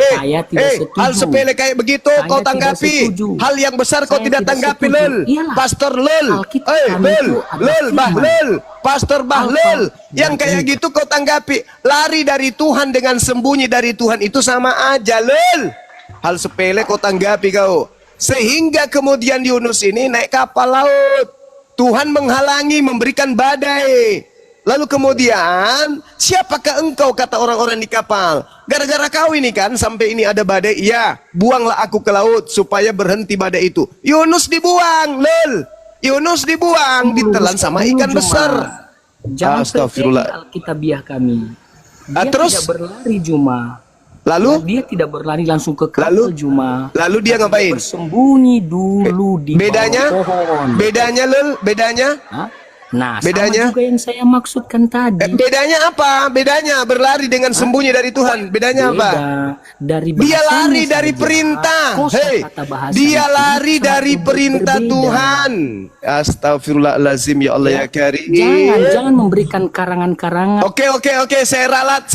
hal sepele kayak begitu kau tanggapi. Hal yang besar kau tidak tanggapi, lel. Pastor lel, Bahlul, Pastor Bahlul, yang kayak gitu kau tanggapi. Lari dari Tuhan dengan sembunyi dari Tuhan itu sama aja, lel. Hal sepele kau tanggapi kau. Sehingga kemudian Yunus ini naik kapal laut. Tuhan menghalangi, memberikan badai. Lalu kemudian, siapakah engkau, kata orang-orang di kapal? Gara-gara kau ini kan, sampai ini ada badai. Ya, buanglah aku ke laut supaya berhenti badai itu. Yunus dibuang, lel. Yunus dibuang, ditelan sama ikan besar. Jangan Astagfirullah. Alkitabiah kami. Dia terus? tidak berlari Juma. Lalu? Dia tidak berlari langsung ke kapal Juma. Lalu dia ngapain? Bersembunyi dulu di bedanya? bawah pohon. Bedanya, lel? Bedanya? Hah? Nah, bedanya? sama juga yang saya maksudkan tadi. Bedanya apa? Bedanya berlari dengan sembunyi dari Tuhan. Bedanya apa? Dari dia lari bahasanya dari saja. perintah. Kosakata bahasa Dia itu lari sangat dari perintah berbeda. Tuhan. Astagfirullahalazim, ya Allah ya Karim. Jangan memberikan karangan-karangan. Oke, saya ralat.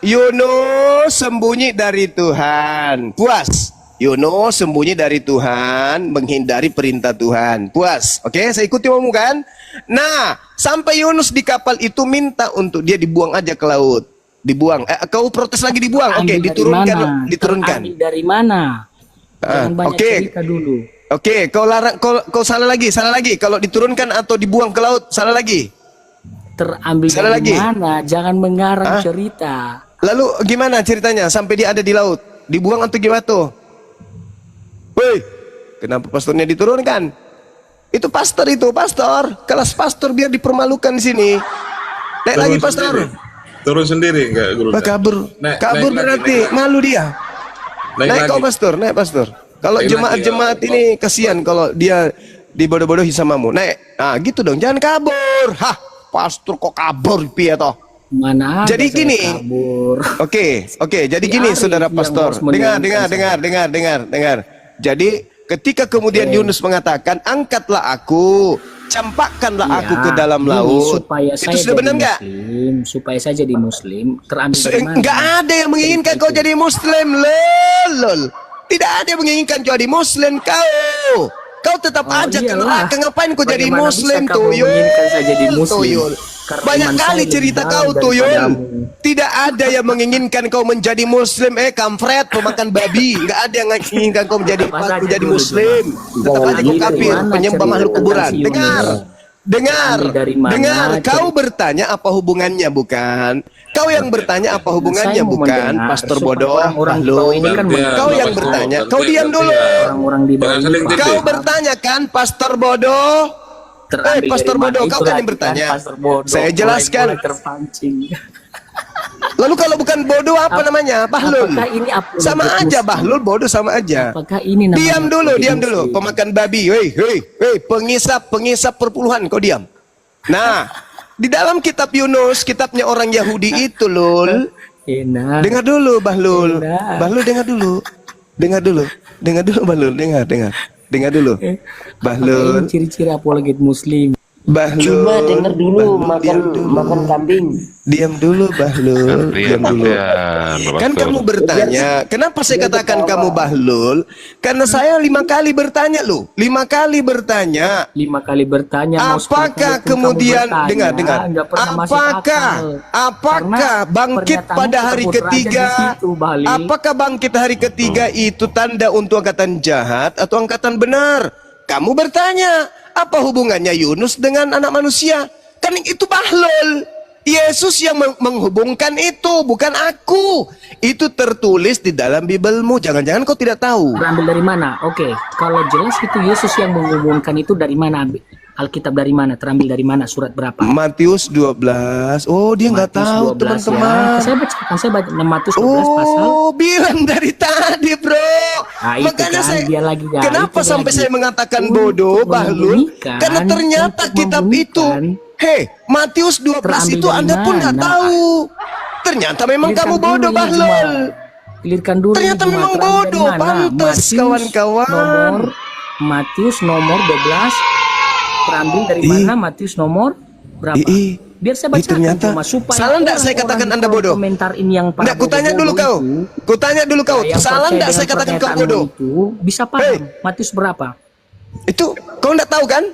Yunus sembunyi dari Tuhan. Puas. Yunus sembunyi dari Tuhan, menghindari perintah Tuhan. Puas. Oke, saya ikuti kamu kan? Nah, sampai Yunus di kapal itu minta untuk dia dibuang aja ke laut. Dibuang. Kau protes lagi dibuang. Oke, diturunkan. Terambil dari mana? Jangan banyak cerita dulu. Oke, kau larang, kau salah lagi. Kalau diturunkan atau dibuang ke laut, salah lagi. Terambil salah dari lagi. mana? Jangan mengarang cerita. Lalu gimana ceritanya sampai dia ada di laut? Dibuang atau gimana tuh? Woi, kenapa pastornya diturunkan? Itu pastor, kelas pastor biar dipermalukan di sini. Naik lagi pastor. Turun sendiri enggak guru? Kabur berarti malu dia. Naik kau pastor, naik pastor. Kalau jemaat-jemaat ini kasihan kalau dia dibodoh-bodohi samamu. Naik. Nah, gitu dong, jangan kabur. Hah, pastor kok kabur piye toh? Mana ada jadi gini. kabur. Oke, jadi gini saudara pastor. Dengar. Jadi ketika kemudian Yunus mengatakan, angkatlah aku, campakkanlah aku ke dalam laut. Itu sudah benar nggak? Supaya saya jadi muslim, terambil dari mana? Nggak ada yang menginginkan kau jadi muslim, lol. Tidak ada yang menginginkan kau jadi muslim kau. Kau tetap aja ke neraka. Ngapain kau jadi muslim, Tuyul? Banyak kali cerita kau, Tuyul. Tidak ada yang menginginkan kau menjadi muslim. Kampret, pemakan babi. Nggak ada yang menginginkan kau menjadi muslim. Tetap aja kau kafir, penyembah makhluk kuburan. Dengar. Kau bertanya apa hubungannya, bukan? Kau yang bertanya apa hubungannya, bukan? Pastor bodoh, Bahlul. Kau yang bertanya, kau diam dulu. Kau bertanya kan, Pastor bodoh? Pastor bodoh, kau kan yang bertanya. Saya jelaskan. Lalu kalau bukan bodoh apa namanya? Bahlul. Sama aja Bahlul, bodoh sama aja. Diam dulu, pemakan babi. Hei, pengisap perpuluhan, kau diam. Nah, di dalam kitab Yunus, kitabnya orang Yahudi itu, lul. Dengar dulu Bahlul. Bahlul dengar dulu. Bahlul, dengar dulu. Bahlul. Ciri-ciri apologet muslim. Bahlul. Cuma dengar dulu, makan kambing. Diam dulu Bahlul. Kan kamu bertanya, kenapa saya katakan kamu Bahlul? Karena saya 5 kali bertanya loh. 5 kali bertanya. Apakah kemudian dengar. Apakah bangkit pada hari ketiga? Apakah bangkit hari ketiga itu tanda untuk angkatan jahat atau angkatan benar? Kamu bertanya, apa hubungannya Yunus dengan anak manusia? Kan itu Bahlul. Yesus yang menghubungkan itu, bukan aku. Itu tertulis di dalam Bibelmu. Jangan-jangan kau tidak tahu. Terambil dari mana? Oke, kalau jelas itu Yesus yang menghubungkan itu dari mana? Alkitab dari mana? Terambil dari mana? Surat berapa? Matius 12. Oh, dia nggak Matius tahu 12 teman-teman. ya. Saya bacakan, saya baca Matius 12 pasal. Oh, bilang dari tadi, bro. Nah, itu Makanya kan, dia lagi, ya, kenapa itu sampai lagi. saya mengatakan Untuk bodoh, Bahlul? membunyikan, Karena ternyata untuk kitab itu, membunyikan, Matius 12 terambil itu dari Anda pun nggak mana? tahu. Ternyata memang Clearkan kamu dulu bodoh, ini, Bahlul. Juma. Clearkan dulu Ternyata ini, Juma. memang Terambil bodoh, dari mana? pantas, kawan-kawan. Matius nomor 12 terambil dari mana? Matius nomor berapa? Biar saya bacakan ternyata. Juma, supaya Salah nggak saya katakan orang-orang Anda bodoh? komentar ini yang para Nggak, kutanya dulu bodoh kau. itu, Kutanya dulu kau. yang Salah percaya nggak saya dengan katakan kau pernyataanmu bodoh? itu, bisa paham Matius berapa? Itu kau nggak tahu kan?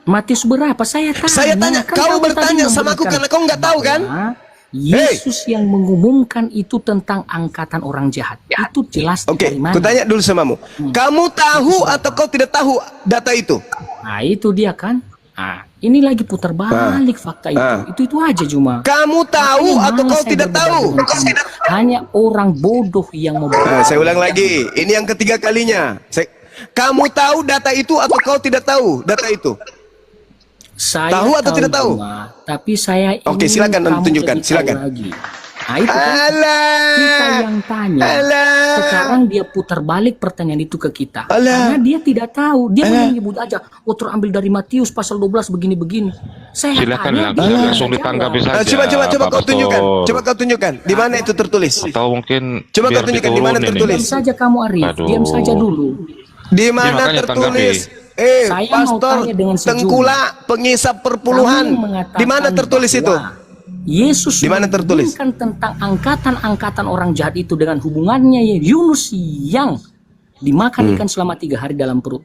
Matius berapa? Saya tanya. Saya tanya, Kan kau kamu bertanya tadi sama aku memberikan karena kau nggak tahu kan? bahwa Yesus yang mengumumkan itu tentang angkatan orang jahat. Itu jelas Oke, dari mana? kutanya dulu samamu. Kamu tahu atau kau tidak tahu data itu? Nah, itu dia kan. Nah, ini lagi putar balik fakta itu. Itu aja cuma. Kamu tahu Makanya atau malas kau saya tidak berdebat tahu? dengan kamu. Hanya orang bodoh yang mau Saya ulang lagi. Ini yang ketiga kalinya. Kamu tahu data itu atau kau tidak tahu data itu? Saya Tahu atau tidak tahu? Juma, tapi saya ingin Oke, silakan kamu tunjukkan, lebih tahu silakan. lagi. Nah, itu kan Alah. kita yang tanya. Alah. Sekarang dia putar balik pertanyaan itu ke kita. Alah. Karena dia tidak tahu. Dia menyebut aja, oh terambil dari Matius pasal 12 begini-begini. Saya Silakan tanya, dia langsung tidak ditanggapi jawab. saja. Coba Pak kau tunjukkan. Pastor. Coba kau tunjukkan. Di mana itu tertulis? Atau mungkin Coba biar kau tunjukkan di mana diturunin tertulis. ini. Diam saja kamu Arif, Aduh. diam saja dulu. Di mana makanya tertulis? Saya mau Pastor tanya dengan sejujurnya. Tengkulak pengisap perpuluhan. Kamu mengatakan Di mana tertulis itu? bahwa Yesus Di mana tertulis? mengumumkan tentang angkatan-angkatan orang jahat itu dengan hubungannya Yunus yang dimakan ikan selama 3 hari dalam perut.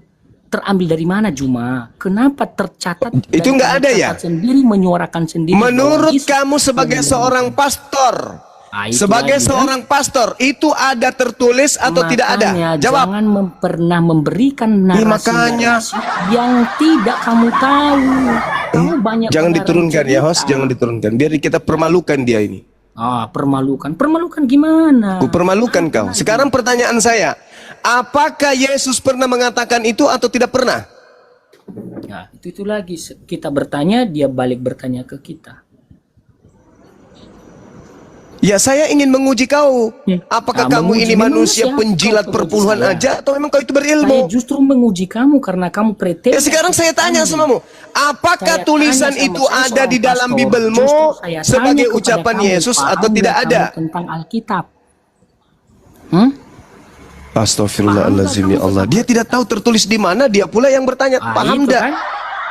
Terambil dari mana Juma? Kenapa tercatat? Itu dan nggak ada ya? tercatat sendiri, menyuarakan sendiri. Menurut bahwa Yesus kamu sebagai seorang pastor, itu sebagai lagi, kan? seorang pastor, itu ada tertulis atau tidak ada? Makanya Jawab. Jangan pernah memberikan makanya. narasi yang tidak kamu tahu. Kamu banyak Jangan mengarang diturunkan ya host, cerita. jangan diturunkan. Biar kita permalukan dia ini. Permalukan. Permalukan gimana? Ku permalukan kau. Sekarang pertanyaan saya, apakah Yesus pernah mengatakan itu atau tidak pernah? Nah, itu lagi kita bertanya, dia balik bertanya ke kita. Ya saya ingin menguji kau. Apakah kamu Menguji ini memang manusia siapa penjilat kau perpuluhan menguji aja atau memang kau itu Saya berilmu? justru menguji kamu karena kamu pretensih. Ya sekarang saya tanya samamu, apakah Saya tulisan tanya sama itu saya ada seorang di dalam pastor, Bibelmu justru saya tanya sebagai kepada ucapan kamu, Yesus paham atau tidak nggak ada? kamu tentang Alkitab? Astagfirullahaladzim ya Allah. Dia tidak tahu tertulis di mana, dia pula yang bertanya. Paham itu enggak? kan?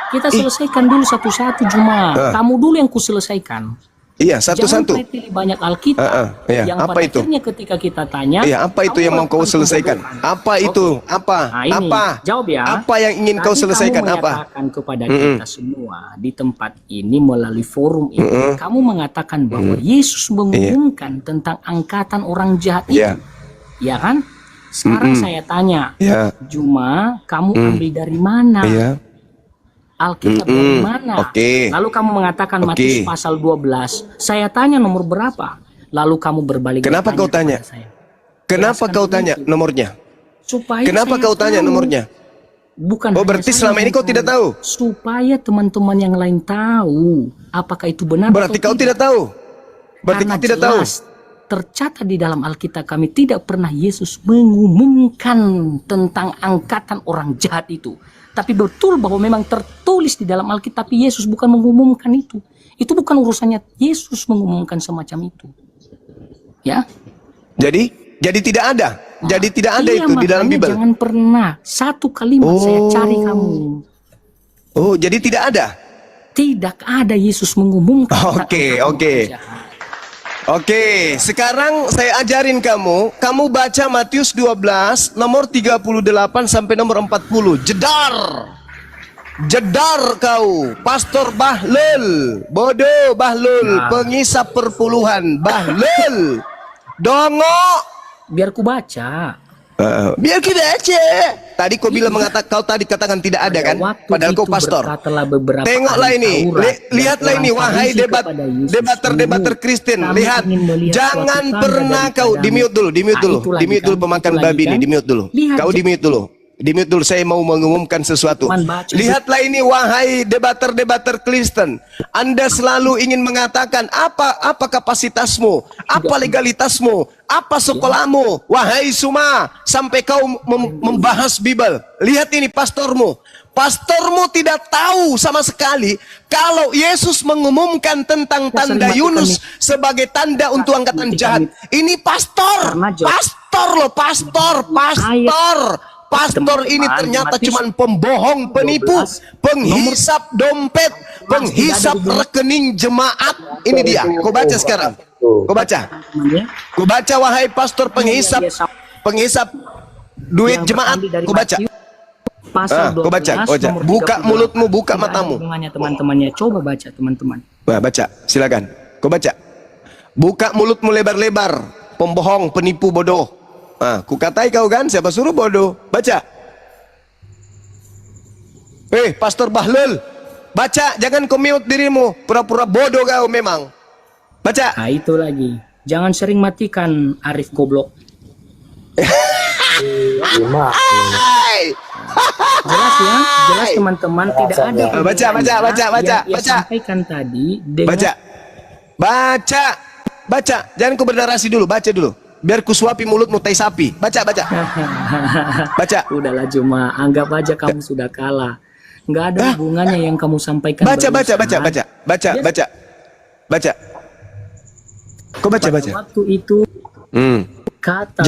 Kita selesaikan dulu satu-satu Juma. Kamu dulu yang kuselesaikan. Iya, Jangan satu-satu. preteli banyak Alkitab. iya. Yang Apa pada itu? akhirnya ketika kita tanya, Iya, apa itu kamu yang mau kau melakukan selesaikan? kebodohan. Apa itu? Apa? Nah, ini, Apa? jawab ya. Apa yang ingin kau Tadi selesaikan? kamu Apa? menyatakan kepada kita semua di tempat ini melalui forum ini, kamu mengatakan bahwa Yesus mengumumkan tentang angkatan orang jahat itu, Iya. ya kan? Sekarang saya tanya, Iya. Juma, kamu ambil dari mana? Iya. Alkitab dari mana? Oke. Lalu kamu mengatakan Oke. Matius pasal 12. Saya tanya nomor berapa? Lalu kamu berbalik. Kenapa bertanya kau tanya? kepada saya. Kenapa Jelaskan kau dulu tanya itu. nomornya? Supaya Kenapa saya kau tanya tahu. nomornya? Bukan Oh, hanya berarti saya selama ini yang kau tidak tahu? Supaya teman-teman yang lain tahu apakah itu benar Berarti atau kau tidak tahu. Berarti Karena kau tidak tahu. jelas tercatat di dalam Alkitab kami tidak pernah Yesus mengumumkan tentang angkatan orang jahat itu. Tapi betul bahwa memang tertulis di dalam Alkitab, tapi Yesus bukan mengumumkan itu. Itu bukan urusannya Yesus mengumumkan semacam itu. Ya. Jadi tidak ada. Jadi tidak ada Iya, itu di dalam makanya Bible. jangan pernah satu kalimat saya cari kamu. Oh, jadi tidak ada. Tidak ada Yesus mengumumkan. Oke, tentang oke. orang jahat. Oke, sekarang saya ajarin kamu baca Matius 12 nomor 38 sampai nomor 40. Jedar kau, Pastor Bahlul, bodoh Bahlul, pengisap perpuluhan Bahlul, dongok. Biar ku baca. Biar kita aja. Tadi kau bilang kau tadi katakan tidak ada kan? Waktu Padahal kau itu pastor. berkatalah beberapa Tengoklah ahli ini, Taurat lihatlah dan ini, orang wahai Farisi kepada Yesus, debater Kristen. kami Lihat, ingin melihat jangan suatu tanda pernah kau daripadamu. di mute dulu, Nah, itu lagi di mute dulu kan, pemakan itu lagi babi ini, kan. di mute dulu. Lihat, Kau di mute dulu. Di mute dulu, saya mau mengumumkan sesuatu. Teman baca. Lihatlah ini, wahai debater-debater Kristen. Anda selalu ingin mengatakan apa kapasitasmu, apa legalitasmu, apa sekolahmu, wahai Suma, sampai kau membahas Bible. Lihat ini pastormu. Pastormu tidak tahu sama sekali kalau Yesus mengumumkan tentang tanda Yunus sebagai tanda untuk angkatan jahat. Ini pastor, pastor loh, pastor. Pastor ini ternyata cuma pembohong, penipu, penghisap dompet, penghisap rekening jemaat. Ini dia. Kau baca sekarang. Kau baca. Kau baca, wahai pastor penghisap duit jemaat. Kau baca. Kau baca. Buka mulutmu, buka matamu. Teman-temannya, coba baca teman-teman. Baca, silakan. Kau baca. Buka mulutmu lebar-lebar, pembohong, penipu, bodoh. Ku katai kau kan, siapa suruh bodoh? Baca. Pastor Bahlul, baca, jangan kau mute dirimu, pura-pura bodoh kau memang. Baca. Nah itu lagi, jangan sering matikan Arif goblok. Jelas ya, jelas teman-teman, tidak ada. Baca. Sampaikan tadi dengan... Baca. Jangan kau bernarasi dulu, baca dulu. Biar ku suapi mulutmu tai sapi. Baca. Baca. Udahlah Juma, anggap aja kamu sudah kalah. Nggak ada hubungannya yang kamu sampaikan. Baca. Kau baca. Waktu itu kata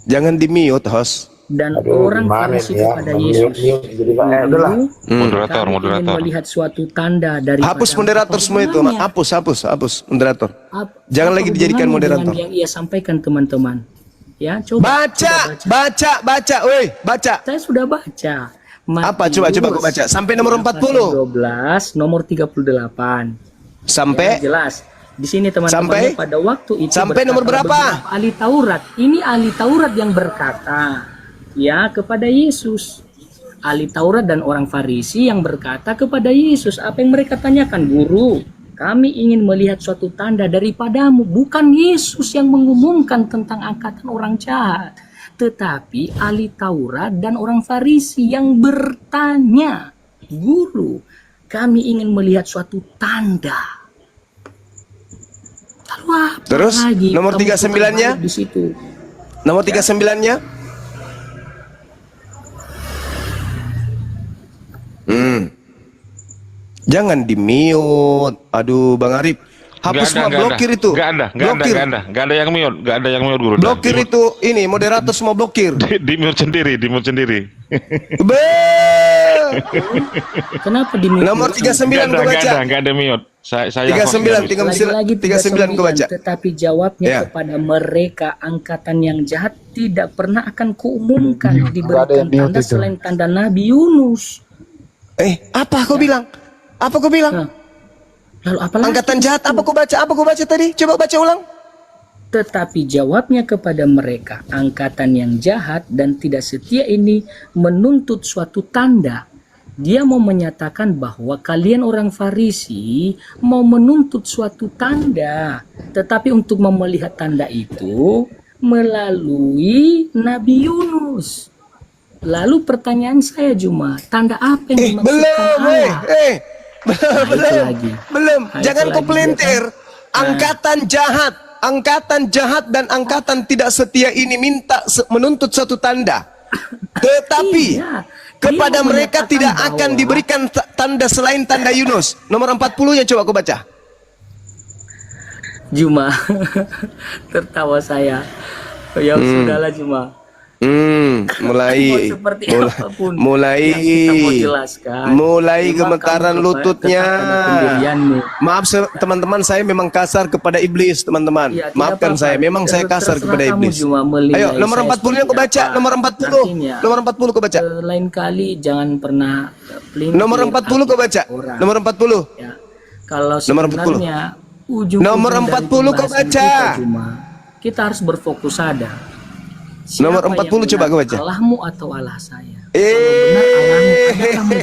Jangan di mute, host. Dan orang Farisi kepada Yesus. Moderator. Melihat suatu tanda dari. Hapus moderator semua itu. Hapus moderator. Jangan lagi dijadikan moderator. Yang ia sampaikan teman-teman. Ya, coba. Baca. Woi, baca. Saya sudah baca. Apa? Coba kau baca. Sampai nomor 40. 12, nomor 38. Sampai? Ya, jelas. Di sini teman-teman pada waktu itu. Sampai nomor berapa? Ahli Taurat. Ini ahli Taurat yang berkata. Ya, kepada Yesus. Ahli Taurat dan orang Farisi yang berkata kepada Yesus, apa yang mereka tanyakan? Guru, kami ingin melihat suatu tanda daripadamu. Bukan Yesus yang mengumumkan tentang angkatan orang jahat, tetapi ahli Taurat dan orang Farisi yang bertanya, Guru, kami ingin melihat suatu tanda. Lalu apa terus lagi? Nomor 39-nya di situ. Nomor 39-nya? Jangan di mute. Aduh, Bang Arif. Hapus semua, blokir itu. Enggak ada yang mute, Guru. Blokir itu, ini moderator semua blokir. Di mute sendiri. Kenapa di mute? Nomor 39 gua baca. Enggak ada mute. Saya 39 kau baca. Tetapi jawabnya kepada mereka angkatan yang jahat tidak pernah akan kuumumkan diberikan tanda selain tanda Nabi Yunus. Apa kau bilang? Lalu apa lagi? Angkatan jahat, apa kau baca tadi? Coba baca ulang. Tetapi jawabnya kepada mereka, angkatan yang jahat dan tidak setia ini menuntut suatu tanda. Dia mau menyatakan bahwa kalian orang Farisi mau menuntut suatu tanda. Tetapi untuk melihat tanda itu melalui Nabi Yunus. Lalu pertanyaan saya Juma, tanda apa yang dimaksudkan Allah? Belum. Jangan kau pelintir. Angkatan jahat dan angkatan tidak setia ini menuntut suatu tanda. Tetapi kepada mereka tidak akan diberikan tanda selain tanda Yunus. Nomor 40-nya coba kau baca. Juma, tertawa saya. Ya sudahlah Juma. Mulai gemetaran lututnya. Maaf teman-teman, saya memang kasar kepada iblis, teman-teman. Maafkan saya, memang saya kasar kepada iblis. Ayo, nomor 40-nya kau baca, nomor 40. Nomor 40 kau baca. Lain kali jangan pernah nomor 40 kau baca. Nomor 40. Ya. Kalau nomor sebenarnya 40. Nomor 40 kau baca. Kita harus berfokus ada. Nomor 40 coba kau baca. Allahmu atau Allah saya. Allahmu,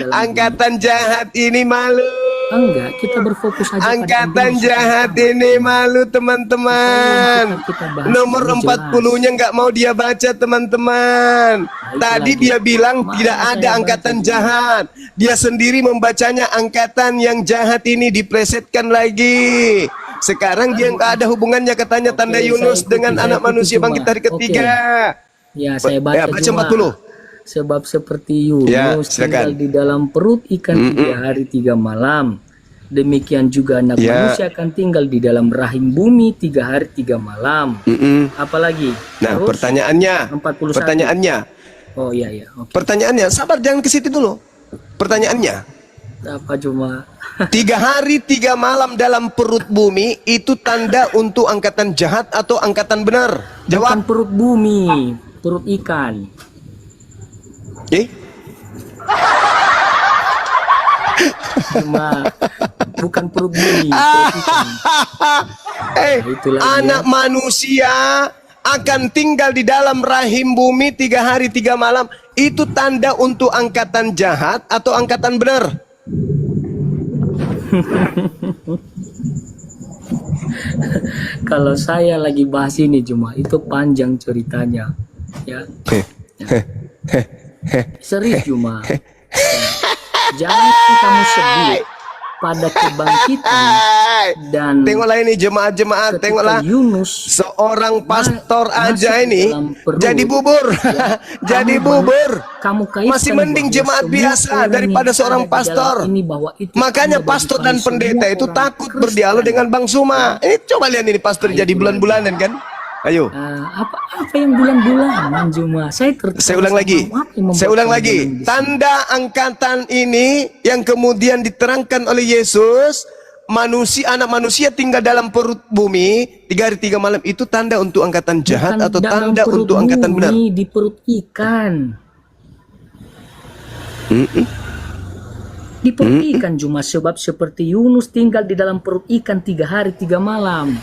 Angkatan jahat ini malu. Enggak, kita berfokus aja pada Angkatan Indonesia. jahat ini malu teman-teman. Kita bahas Nomor ini 40-nya nggak mau dia baca teman-teman. itu Tadi lagi. dia bilang Mana tidak saya ada baca angkatan dulu. jahat. Dia sendiri membacanya angkatan yang jahat ini diplesetkan lagi. Sekarang dia nggak ada hubungannya katanya Oke, tanda saya Yunus ikuti, dengan saya anak ikuti manusia cuma. bangkit hari ketiga. Ya, saya baca, baca cuma 40. sebab seperti Yunus Ya, silakan. tinggal di dalam perut ikan 3 hari 3 malam. Demikian juga anak Ya. manusia akan tinggal di dalam rahim bumi 3 hari 3 malam. Apalagi? Nah, Terus, pertanyaannya, 41. pertanyaannya, Oh iya iya, oke. pertanyaannya, sabar jangan ke situ dulu. Pertanyaannya, Apa cuma 3 hari 3 malam dalam perut bumi itu tanda untuk angkatan jahat atau angkatan benar? bukan Jawab. perut bumi, perut ikan. Eh? Cuma bukan perut bumi, perut ikan. Itu lagi Anak manusia akan tinggal di dalam rahim bumi 3 hari 3 malam. Itu tanda untuk angkatan jahat atau angkatan benar? Kalau saya lagi bahas ini cuma itu panjang ceritanya, ya. Serius cuma. Jangan kamu sebut pada kebangkitan dan Tengoklah ini jemaat-jemaat, ketika tengoklah. Yunus Seorang pastor masuk aja ke ini dalam perut, jadi bubur. ya, Jadi kamu bubur. kamu kaitkan Masih mending bahwa jemaat semua biasa orang daripada yang seorang ada di dalam pastor. ini bahwa itu Makanya tanda pastor daripada dan pendeta semua itu orang takut Kristen. berdialog dengan Bang Suma. Ini coba lihat ini pastor jadi itu bulan-bulanan kan? Ayo. Apa yang bulan-bulanan cuma Saya ulang lagi. Saya ulang lagi. Tanda angkatan ini yang kemudian diterangkan oleh Yesus, anak manusia tinggal dalam perut bumi 3 hari 3 malam itu tanda untuk angkatan jahat atau tanda untuk angkatan benar? Di perut ikan. Di perut ikan cuma sebab seperti Yunus tinggal di dalam perut ikan 3 hari 3 malam.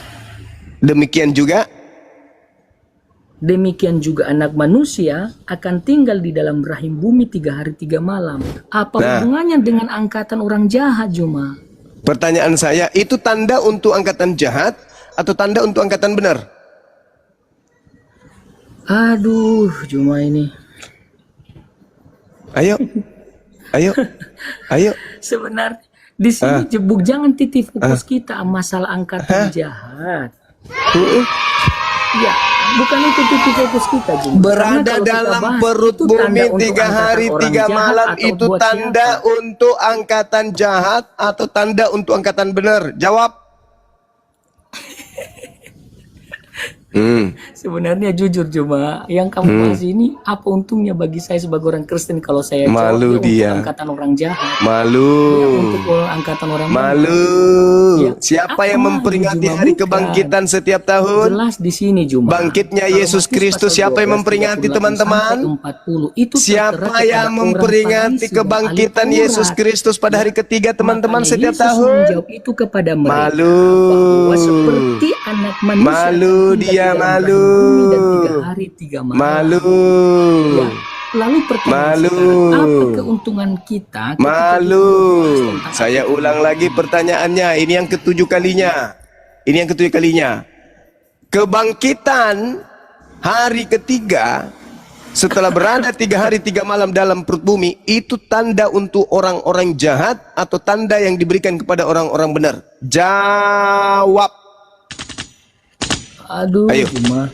Demikian juga anak manusia akan tinggal di dalam rahim bumi 3 hari 3 malam. Apa Nah. hubungannya dengan angkatan orang jahat cuma? Pertanyaan saya, itu tanda untuk angkatan jahat atau tanda untuk angkatan benar? Aduh, cuma ini. Ayo. Ayo. Ayo. Sebenarnya di sini jebuk jangan titik fokus kita masalah angkatan jahat. Ya, bukan itu titik fokus kita Jum. Berada Karena kalau kita dalam bahas, perut itu tanda bumi untuk 3 hari angkatan orang 3 jahat malam atau itu buat tanda siapa? untuk angkatan jahat atau tanda untuk angkatan benar? Jawab. Sebenarnya jujur cuma yang kamu bahas ini apa untungnya bagi saya sebagai orang Kristen kalau saya Malu jawab dia. untuk angkatan orang jahat, Malu. untuk angkatan orang Malu. Ya. Siapa yang Apa memperingati Juma? hari Bukan. kebangkitan setiap tahun? Jelas di sini cuma. Bangkitnya Kalau Yesus Matius Kristus, pasal siapa yang 12, memperingati 38 teman-teman? sampai 40, itu Siapa tertera yang kepada memperingati orang Farisi dan kebangkitan ahli Yesus Taurat. Kristus pada hari ketiga teman-teman Makanya setiap Yesus tahun? menjawab itu kepada mereka Malu. bahwa seperti anak manusia Malu akan tinggal dia, di dalam malu. rahim bumi dan 3 hari 3 malam. Malu. Ya. Lalu pertanyaan Malu. sekarang, apa keuntungan kita ketika Malu. kita membahas tentang Saya angkatan ulang orang lagi pertanyaannya. Ini yang ketujuh kalinya. Ini yang ketujuh kalinya. Kebangkitan hari ketiga setelah berada 3 hari 3 malam dalam perut bumi itu tanda untuk orang-orang jahat atau tanda yang diberikan kepada orang-orang benar? Jawab. Aduh, Ayo. cuma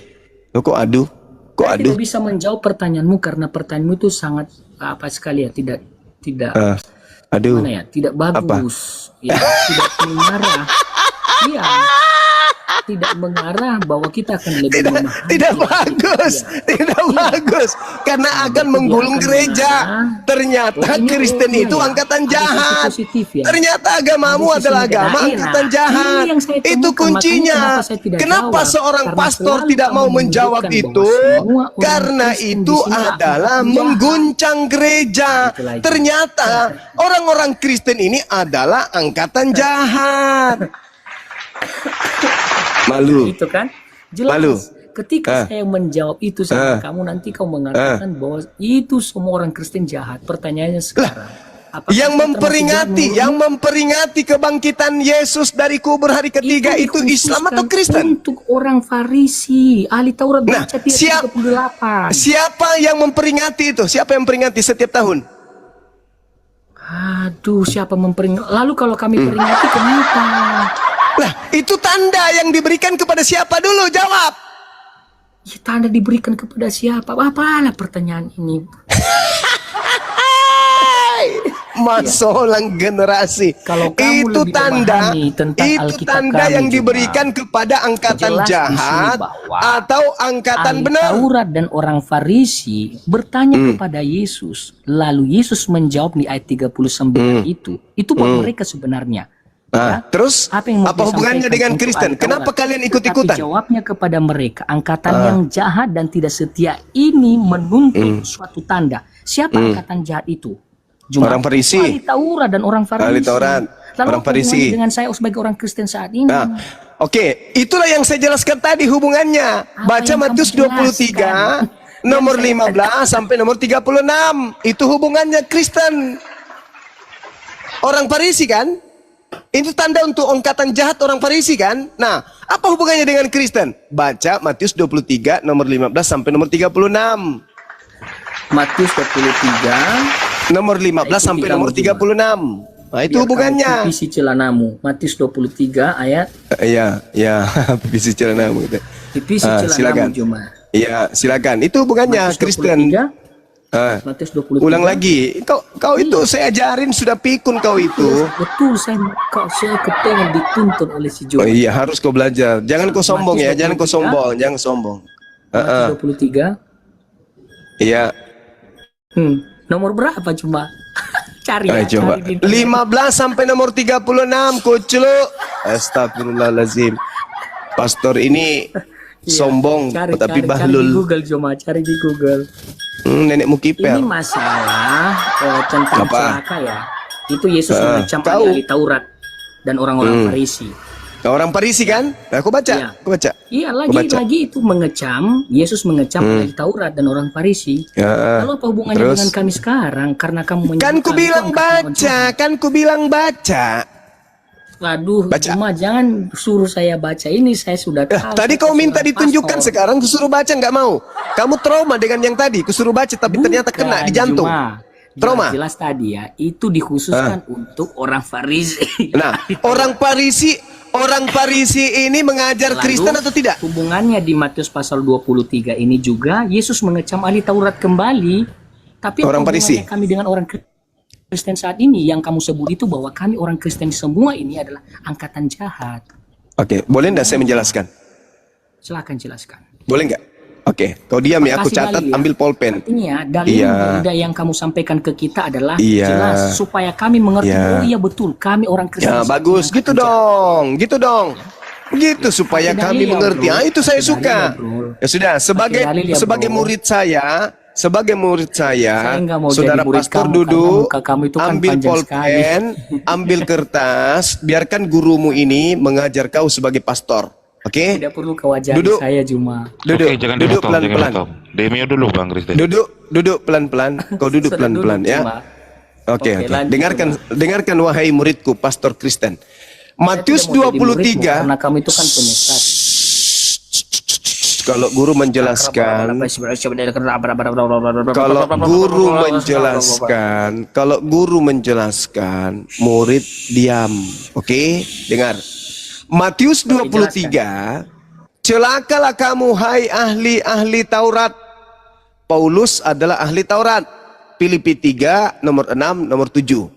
Loh, kok aduh? Kok saya aduh? tidak bisa menjawab pertanyaanmu karena pertanyaanmu itu sangat apa sekali ya, tidak Aduh. mana ya, tidak bagus, ya, tidak mengarah, ya, tidak mengarah bahwa kita akan lebih memahami. Tidak bagus, Ya. tidak bagus, karena akan menggulung akan gereja. mengarah. Ternyata Oh, ini Kristen umumnya itu ya, angkatan ada sisi jahat. positif ya. Ternyata agamamu Ada sisi adalah negatif. agama Nah, angkatan ini jahat. yang saya Itu temukan, kuncinya. makanya kenapa saya tidak Kenapa jawab. seorang Karena pastor selalu tidak kamu mau menjawab menunjukkan itu? bahwa semua orang Karena Kristen itu di sini adalah angkatan mengguncang gereja. Itu lagi. Ternyata orang-orang Kristen ini adalah angkatan jahat. Malu. itu kan jelas. Malu. Ketika saya menjawab itu sama kamu, nanti kau mengatakan bahwa itu semua orang Kristen jahat. Pertanyaannya sekarang, Apakah Yang saya termasuk jahat memperingati kebangkitan Yesus dari kubur hari ketiga itu Islam atau Kristen? Untuk orang Farisi, ahli Taurat Nah, baca tidak 38. siapa yang memperingati itu? Siapa yang memperingati setiap tahun? Aduh, siapa memperingati? Lalu kalau kami peringati kenapa? Lah, itu tanda yang diberikan kepada siapa dulu? Jawab. Ya, tanda diberikan kepada siapa? Apalah pertanyaan ini? Masolang generasi. Kalau kamu Itu lebih tanda, memahami tentang itu Alkitab tanda kami yang juga, diberikan kepada angkatan jelas di sini jahat bahwa atau angkatan ahli benar. Taurat dan orang Farisi bertanya kepada Yesus, lalu Yesus menjawab di ayat 39 itu buat mereka sebenarnya. Nah, terus Apa yang mau apa hubungannya disampaikan dengan untuk Kristen? ahli Kenapa Taurat? kalian Tapi ikut-ikutan? jawabnya kepada mereka, angkatan yang jahat dan tidak setia ini menuntut suatu tanda. Siapa angkatan jahat itu? Orang Farisi. Ahli Taurat dan orang Farisi. Ahli Taurat, Lalu orang apa Farisi. hubungannya dengan saya sebagai orang Kristen saat ini? Nah, oke, itulah yang saya jelaskan tadi hubungannya. Baca yang kamu Matius 23 nomor 15 sampai nomor 36. Itu hubungannya Kristen. Orang Farisi kan? Itu tanda untuk angkatan jahat orang Farisi kan? Nah, apa hubungannya dengan Kristen? Baca Matius 23 nomor 15 sampai nomor 36. Matius 23 Nomor 15 sampai nomor 36. Nah, itu hubungannya. Pipisi celanamu. Matius 23 ayat Iya, iya, pipisi celanamu gitu. pipisi silakan. celanamu Juma. Iya, silakan. Itu hubungannya Matius Kristen. 23, Matius 23. Ulang lagi. Kau itu saya ajarin sudah pikun kau itu. Betul, saya kepengen dituntun oleh si Oh Juma. iya, harus kau belajar. Jangan kau sombong ya, Matius jangan kau 23. sombong, jangan sombong. Matius 23. Iya. Nomor berapa Juma? Cari Ayo coba. cari di internet. 15 sampai nomor 36, kucluk. Astagfirullahalazim. Pastor ini sombong tapi Cari di bahlul. Google Juma, cari di Google. Nenekmu Ini kipel. masalah tentang Apa? celaka ya. Itu Yesus mengecam tahu. ahli Taurat dan orang-orang Farisi. Orang Parisi kan? Nah, aku baca, Iya. aku baca. Iya, Aku baca. lagi itu mengecam, Yesus mengecam ahli Taurat dan orang Farisi. Ya, Lalu apa hubungannya terus? dengan kami sekarang? Karena kamu Kan ku menyebutkan bilang itu angkatan orang baca, kan ku bilang baca. Aduh, Baca. Juma, jangan suruh saya baca ini, saya sudah tahu. Tadi saya kau minta seorang ditunjukkan, pastor. sekarang kusuruh baca nggak mau. Kamu trauma dengan yang tadi, kusuruh baca tapi ternyata kena di jantung. Juma. Trauma. Jelas tadi ya, itu dikhususkan untuk orang Farisi. Nah, orang Parisi ini mengajar Lalu, Kristen atau tidak? Hubungannya di Matius pasal 23 ini juga Yesus mengecam ahli Taurat kembali. Tapi Orang apa Farisi. hubungannya kami dengan orang Kristen saat ini? Yang kamu sebut itu bahwa kami orang Kristen semua ini adalah angkatan jahat. Oke, boleh nggak saya menjelaskan? Silakan jelaskan. Boleh nggak? Oke, kau diam ya, aku Kasih catat, dalil ya. ambil pulpen. Artinya dalil Iya. yang kamu sampaikan ke kita adalah Iya. jelas supaya kami mengerti. Iya. Oh iya betul, kami orang Kristen. Ya, semua bagus, angkatan gitu jahat. dong, gitu dong. Begitu supaya Kasih kami dalil ya, mengerti. bro. Ah, itu saya Kasih suka. dalil ya, bro. Ya sudah, sebagai dalil ya, sebagai bro. murid saya, Saya nggak mau saudara jadi murid pastor kamu, duduk, karena muka kamu itu kan ambil panjang pulpen, ambil kertas, biarkan gurumu ini mengajar kau sebagai pastor. Oke? Tidak perlu kau ajari Duduk. saya Juma. Duduk, Oke, jangan duduk dipotong, jangan pelan-pelan. dipotong. Demio dulu Bang Kristen. Duduk pelan-pelan. Kau duduk Sudah pelan-pelan duduk, ya. Juma. Oke, Oke, oke. lanjut, Dengarkan wahai muridku, pastor Kristen. Matius Saya tidak mau jadi muridmu, 23. Karena kamu itu kan penyesat. Kalau guru menjelaskan, kalau guru menjelaskan, murid diam. Oke, dengar. Matius 23, celakalah kamu hai ahli-ahli Taurat. Paulus adalah ahli Taurat. Filipi 3 nomor 6 nomor 7.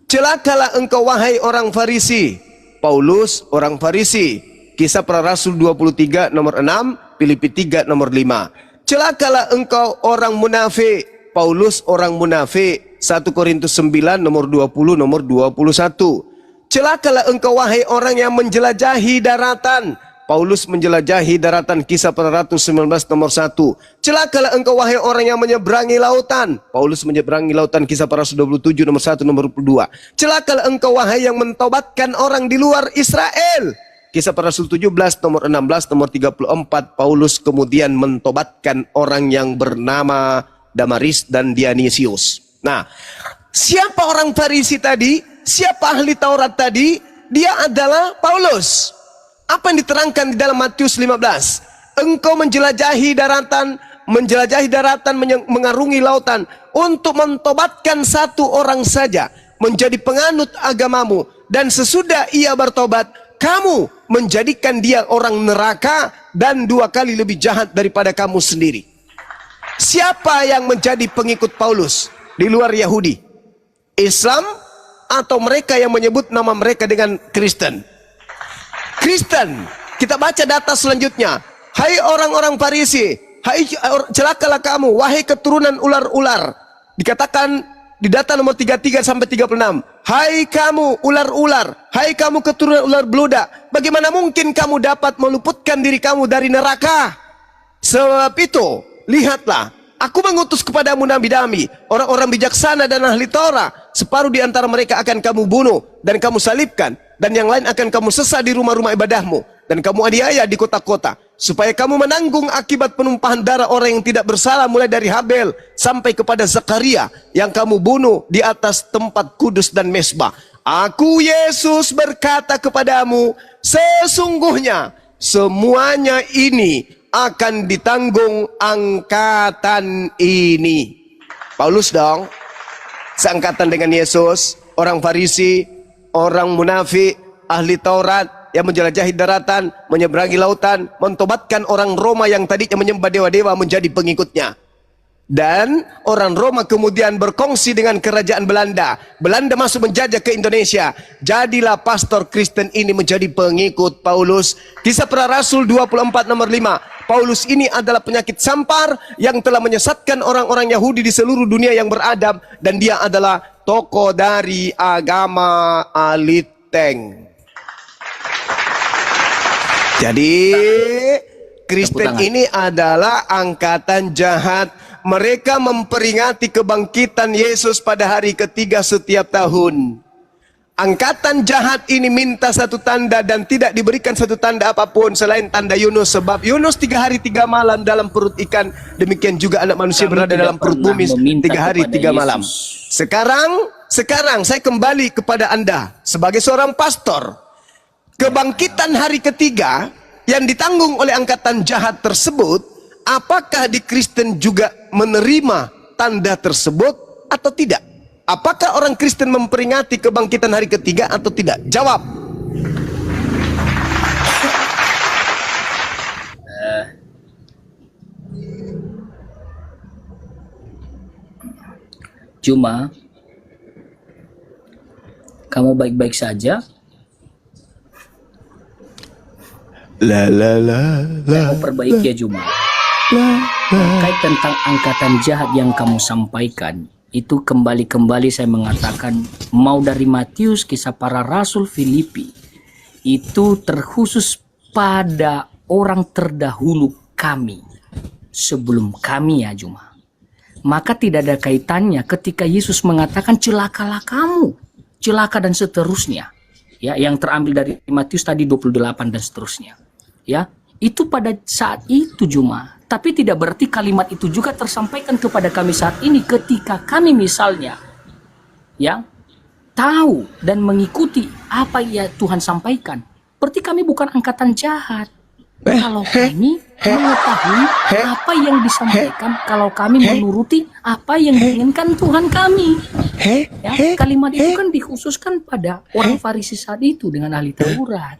Celakalah engkau wahai orang Farisi. Paulus orang Farisi. Kisah Para Rasul 23 nomor 6, Filipi 3 nomor 5. Celakalah engkau orang munafik. Paulus orang munafik. 1 Korintus 9 nomor 20 nomor 21. Celakalah engkau wahai orang yang menjelajahi daratan. Paulus menjelajahi daratan. Kisah Para Rasul 19 nomor 1. Celakalah engkau wahai orang yang menyeberangi lautan. Paulus menyeberangi lautan. Kisah Para Rasul 27 nomor 1 nomor 22. Celakalah engkau wahai yang mentobatkan orang di luar Israel. Kisah Para Rasul 17 nomor 16 nomor 34. Paulus kemudian mentobatkan orang yang bernama Damaris dan Dionysius. Nah, Siapa orang Farisi tadi? Siapa ahli Taurat tadi? Dia adalah Paulus. Apa yang diterangkan di dalam Matius 15? Engkau menjelajahi daratan, mengarungi lautan untuk mentobatkan satu orang saja menjadi penganut agamamu, dan sesudah ia bertobat, kamu menjadikan dia orang neraka dan 2 kali lebih jahat daripada kamu sendiri. Siapa yang menjadi pengikut Paulus di luar Yahudi? Islam atau mereka yang menyebut nama mereka dengan Kristen? Kristen. Kita baca data selanjutnya. Hai orang-orang Farisi, hai celakalah kamu, wahai keturunan ular-ular. Dikatakan di data nomor 33 sampai 36. Hai kamu ular-ular, hai kamu keturunan ular beludak, bagaimana mungkin kamu dapat meluputkan diri kamu dari neraka? Sebab itu, lihatlah, aku mengutus kepadamu nabi-nabi, orang-orang bijaksana dan ahli Taurat. Separuh di antara mereka akan kamu bunuh dan kamu salibkan, dan yang lain akan kamu sesat di rumah-rumah ibadahmu, dan kamu aniaya di kota-kota, supaya kamu menanggung akibat penumpahan darah orang yang tidak bersalah, mulai dari Habel sampai kepada Zakaria yang kamu bunuh di atas tempat kudus dan mesbah. Aku Yesus berkata kepadamu, sesungguhnya semuanya ini akan ditanggung angkatan ini. Paulus dong, seangkatan dengan Yesus, orang Farisi, orang munafik, ahli Taurat yang menjelajahi daratan, menyeberangi lautan, mentobatkan orang Roma yang tadinya menyembah dewa-dewa menjadi pengikutnya. Dan orang Roma kemudian berkongsi dengan kerajaan Belanda. Belanda masuk menjajah ke Indonesia. Jadilah pastor Kristen ini menjadi pengikut Paulus. Kisah Para Rasul 24 nomor 5. Paulus ini adalah penyakit sampar yang telah menyesatkan orang-orang Yahudi di seluruh dunia yang beradab, dan dia adalah tokoh dari agama Aliteng. Jadi Kristen ini adalah angkatan jahat. Mereka memperingati kebangkitan Yesus pada hari ketiga setiap tahun. Angkatan jahat ini minta satu tanda dan tidak diberikan satu tanda apapun selain tanda Yunus. Sebab Yunus 3 hari 3 malam dalam perut ikan, demikian juga anak manusia berada dalam perut bumi 3 hari 3 malam. Sekarang saya kembali kepada Anda sebagai seorang pastor. Kebangkitan hari ketiga yang ditanggung oleh angkatan jahat tersebut, apakah di Kristen juga menerima tanda tersebut atau tidak? Apakah orang Kristen memperingati kebangkitan hari ketiga atau tidak? Jawab. Cuma kamu baik-baik saja. Kamu perbaiki ya Juma. Terkait tentang angkatan jahat yang kamu sampaikan, itu kembali saya mengatakan, mau dari Matius, Kisah Para Rasul, Filipi, itu terkhusus pada orang terdahulu kami, sebelum kami ya Juma. Maka tidak ada kaitannya ketika Yesus mengatakan celakalah kamu, celaka dan seterusnya. Ya, yang terambil dari Matius tadi 28 dan seterusnya. Ya, itu pada saat itu Juma. Tapi tidak berarti kalimat itu juga tersampaikan kepada kami saat ini ketika kami misalnya yang tahu dan mengikuti apa yang Tuhan sampaikan. Berarti kami bukan angkatan jahat. Kalau kami mengetahui apa yang disampaikan, kalau kami menuruti apa yang diinginkan Tuhan kami. Ya, kalimat itu kan dikhususkan pada orang Farisi saat itu dengan ahli Taurat.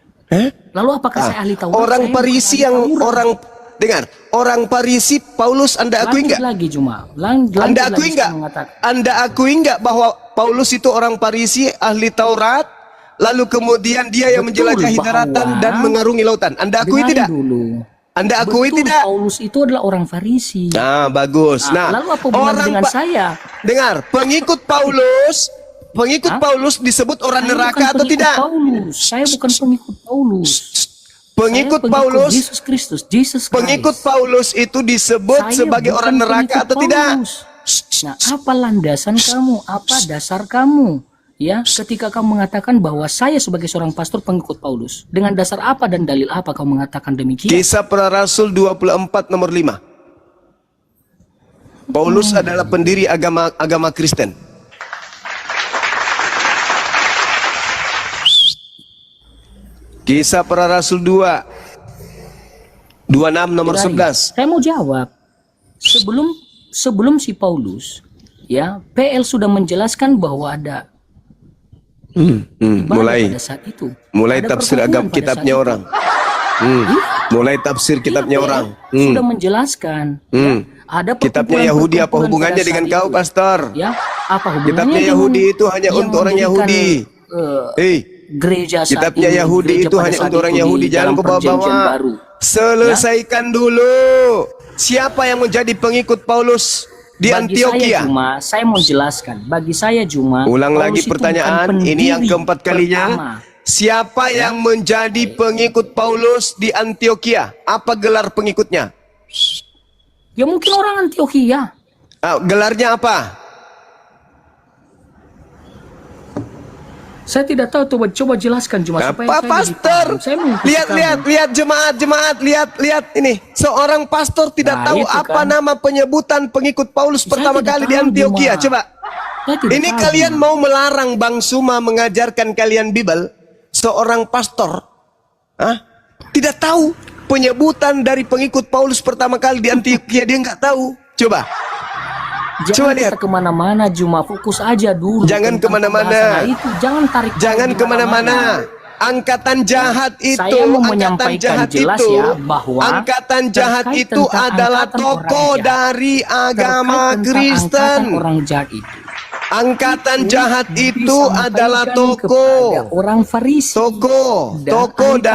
Lalu apakah saya ahli Taurat? Orang Farisi yang orang dengar, orang Farisi Paulus Anda akui enggak? Lagi Juma. Anda akui enggak? Anda akui enggak bahwa Paulus itu orang Farisi ahli Taurat, lalu kemudian dia yang menjelajahi daratan dan mengarungi lautan? Anda akui tidak? Dulu. Anda akui tidak? Paulus itu adalah orang Farisi. Nah, bagus. Nah, lalu apa hubungannya dengan saya? Dengar, pengikut Paulus disebut orang neraka atau tidak? Saya bukan pengikut Paulus. Pengikut Paulus, Yesus Kristus, pengikut Paulus itu disebut sebagai orang neraka atau tidak? Nah, apa landasan kamu? Apa dasar kamu? Ya, ketika kamu mengatakan bahwa saya sebagai seorang pastor pengikut Paulus, dengan dasar apa dan dalil apa kamu mengatakan demikian? Kisah Para Rasul 24 nomor 5. Paulus adalah pendiri agama Kristen. Kisah Para Rasul 2 26 nomor Kirain. 11. Saya mau jawab. Sebelum si Paulus, ya, PL sudah menjelaskan bahwa ada ibadah Mulai pada saat itu. mulai Ada tafsir perkumpulan agama pada kitabnya saat orang. itu. Mulai tafsir kitabnya Iya, orang. PL sudah menjelaskan. Ya, ada Kitabnya Yahudi apa perkumpulan hubungannya pada dengan saat kau, itu. Pastor? Ya, apa hubungannya Kitabnya dengan Yahudi itu hanya yang untuk orang mendirikan, Yahudi. Gereja saat Kitabnya ini, Yahudi gereja itu pada hanya saat untuk orang itu di Yahudi. Jangan dalam kau Perjanjian bawa-bawa. Baru. Selesaikan dulu. Siapa yang menjadi pengikut Paulus di Bagi saya Antioquia? Juma, saya mau jelaskan. Bagi saya Juma, Ulang Paulus lagi itu bukan pertanyaan. Ini yang pendiri keempat kalinya. pertama. Siapa yang menjadi pengikut Paulus di Antioquia? Apa gelar pengikutnya? Ya mungkin orang Antioquia. Gelarnya apa? Saya tidak tahu, coba jelaskan Juma supaya Apa saya pastor? lebih paham. Saya mengikuti Lihat jemaat, lihat ini. Seorang pastor tidak Nah, tahu itu apa kan. nama penyebutan pengikut Paulus Saya pertama tidak kali di tahu, Antioquia. Juma. Coba. Saya tidak Ini tahu, kalian Juma. mau melarang Bang Suma mengajarkan kalian Bible? Seorang pastor tidak tahu penyebutan dari pengikut Paulus pertama kali di Antioquia, dia nggak tahu. Coba Jangan lihat. kita kemana-mana Juma, fokus aja dulu. Jangan tentang kemana-mana. pembahasan itu. Jangan tarik. Jangan di kemana-mana. Angkatan jahat itu, Saya mau angkatan menyampaikan jahat jelas itu, ya bahwa angkatan jahat terkait itu tentang adalah angkatan orang tokoh jahat. dari agama Terkait tentang Kristen. angkatan orang jahat itu. Angkatan jahat itu disampaikan adalah kepada tokoh. orang Farisi. Tokoh Dan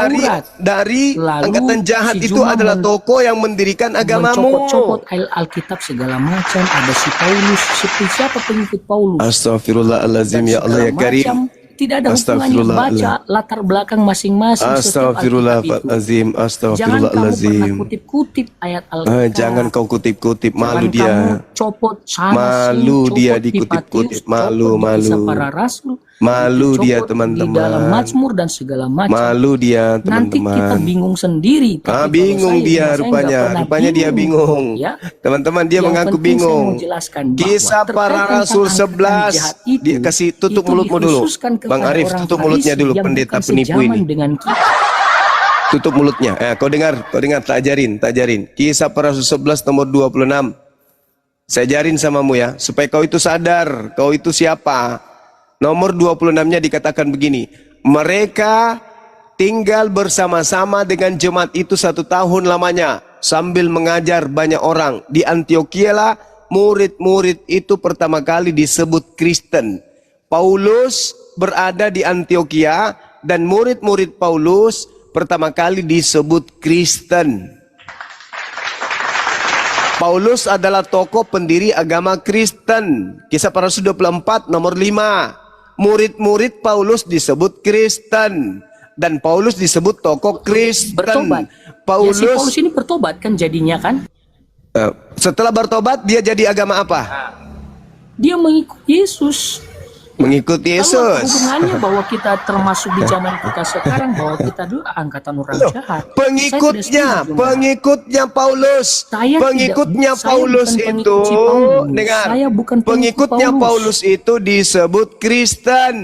ahli Taurat. dari Lalu angkatan jahat si itu Juma adalah tokoh yang mendirikan agamamu. mencopot-copot Alkitab segala macam. Ada si Paulus, siapa pengikut Paulus? Astagfirullahalazim, Dan ya Allah ya segala Karim. macam. Tidak ada hubungannya, baca latar belakang masing-masing setiap Astagfirullahalazim, Alkitab itu. Jangan kamu astagfirullahalazim. pernah kutip-kutip ayat Alkitab. Jangan kau kutip-kutip, malu Jangan dia. kamu copot sana Malu sini, dia copot di dikutip-kutip. Matius, Malu, copot di malu. Kisah Para Rasul, Malu copot dia, di teman-teman. dalam Mazmur dan segala macam. Malu dia, Nanti kita teman-teman. bingung sendiri. Tapi kalau Bingung saya, dia saya nggak rupanya. pernah Rupanya dia bingung. Ya. Teman-teman, dia Yang mengaku penting bingung. saya mau jelaskan bahwa Kisah terkait Para tentang Rasul angkatan 11. jahat itu, Dia kasih tutup itu mulutmu dulu. dikhususkan Bang kepada Arif, orang tutup mulutnya Farisi dulu, yang pendeta bukan penipu sejaman ini. dengan kita. Tutup mulutnya. Kau dengar, tak ajarin. Kisah Para Rasul 11 nomor 26. Saya ajarin samamu ya, supaya kau itu sadar, kau itu siapa. Nomor 26-nya dikatakan begini, mereka tinggal bersama-sama dengan jemaat itu 1 tahun lamanya, sambil mengajar banyak orang. Di Antioquia lah, murid-murid itu pertama kali disebut Kristen. Paulus berada di Antioquia, dan murid-murid Paulus pertama kali disebut Kristen. Paulus adalah tokoh pendiri agama Kristen. Kisah Para Rasul 24 nomor 5. Murid-murid Paulus disebut Kristen. Dan Paulus disebut tokoh Kristen. Bertobat. Paulus, Ya, si Paulus ini bertobat kan jadinya kan? setelah bertobat dia jadi agama apa? Dia mengikut Yesus. Mengikut Kalau Yesus. hubungannya bahwa kita termasuk di zaman kita sekarang, bahwa kita dulu angkatan orang jahat. Pengikutnya Paulus. Saya Pengikutnya tidak- saya Paulus bukan pengikut itu, si Paulus. dengar. Saya bukan pengikut Pengikutnya Paulus. Paulus itu disebut Kristen.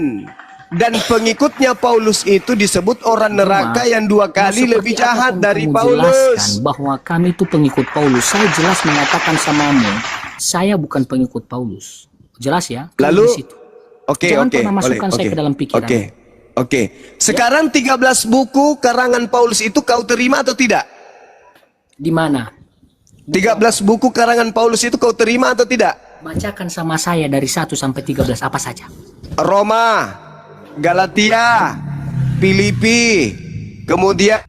Dan pengikutnya Paulus itu disebut orang neraka yang 2 kali Nah, lebih seperti jahat apapun dari kamu Paulus. jelaskan bahwa kami itu pengikut Paulus. Saya jelas mengatakan samamu, saya bukan pengikut Paulus. Jelas ya? Kami Lalu, di situ. Jangan pernah masukkan saya ke dalam pikiran. Oke. Sekarang 13 buku karangan Paulus itu kau terima atau tidak? Di mana? 13 buku karangan Paulus itu kau terima atau tidak? Bacakan sama saya dari 1 sampai 13 apa saja. Roma, Galatia, Filipi, kemudian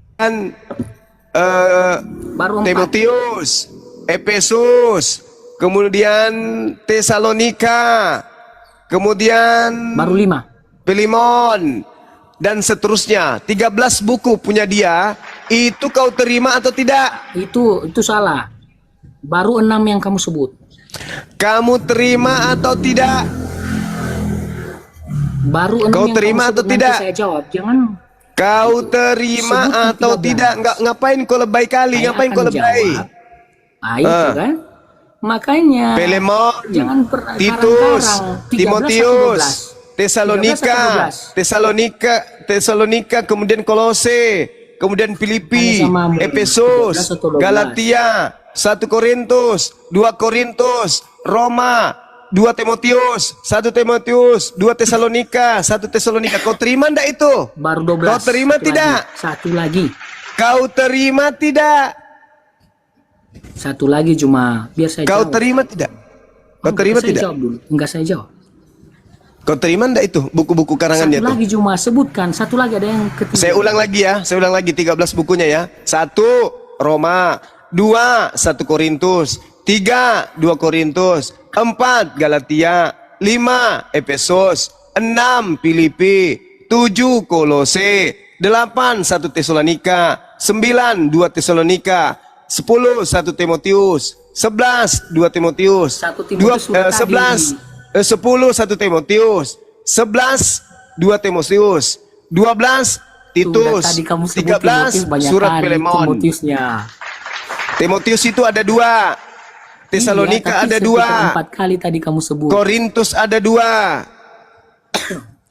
Baru 4. Timotius, Efesus, kemudian Tesalonika, kemudian Baru 5. Filemon, dan seterusnya. 13 buku punya dia. Itu kau terima atau tidak? Itu salah. Baru 6 yang kamu sebut. Kamu terima atau tidak? Baru 6 Kau yang terima kamu atau sebut. Nanti tidak? saya jawab. Jangan Kau terima sebutkan atau 13. tidak? Ngapain kau lebay kali? saya Ngapain akan kau lebay? jawab. Nah, itu kan. Makanya Filemon, jangan pernah Titus, karang-karang. 13 Timotius, Tesalonika, 13 Tesalonika, kemudian Kolose, kemudian Filipi, Hanya sama Efesus, 13 atau 12? Galatia, 1 Korintus, 2 Korintus, Roma, 2 Timotius, 1 Timotius, 2 Tesalonika, 1 Tesalonika. Kau terima ndak itu? Baru 12. Kau terima Satu lagi. tidak? Kau terima tidak? Satu lagi cuma biar saya Kau jawab. terima tidak? Kau Enggak, terima saya tidak? jawab dulu. Enggak, saya jawab. Kau terima ndak itu buku-buku karangannya Satu itu? lagi cuma sebutkan. Satu lagi ada yang ketiga. Saya ulang lagi ya, 13 bukunya ya. 1 Roma, 2 1 Korintus, 3 2 Korintus, 4 Galatia, 5 Efesus, 6 Filipi, 7 Kolose, 8 1 Tesalonika, 9 2 Tesalonika, 10 1 Timotius, 11 2 Timotius, 1 Timotius sudah tadi. 10 1 Timotius, 11 2 Timotius, 12 Titus, Sudah tadi kamu sebut Timotius 13 banyak surat kali, Filemon. Timotiusnya. Timotius itu ada 2, Tesalonika Iya, ada tapi 2, sekitar 4 kali tadi kamu sebut. Korintus ada 2.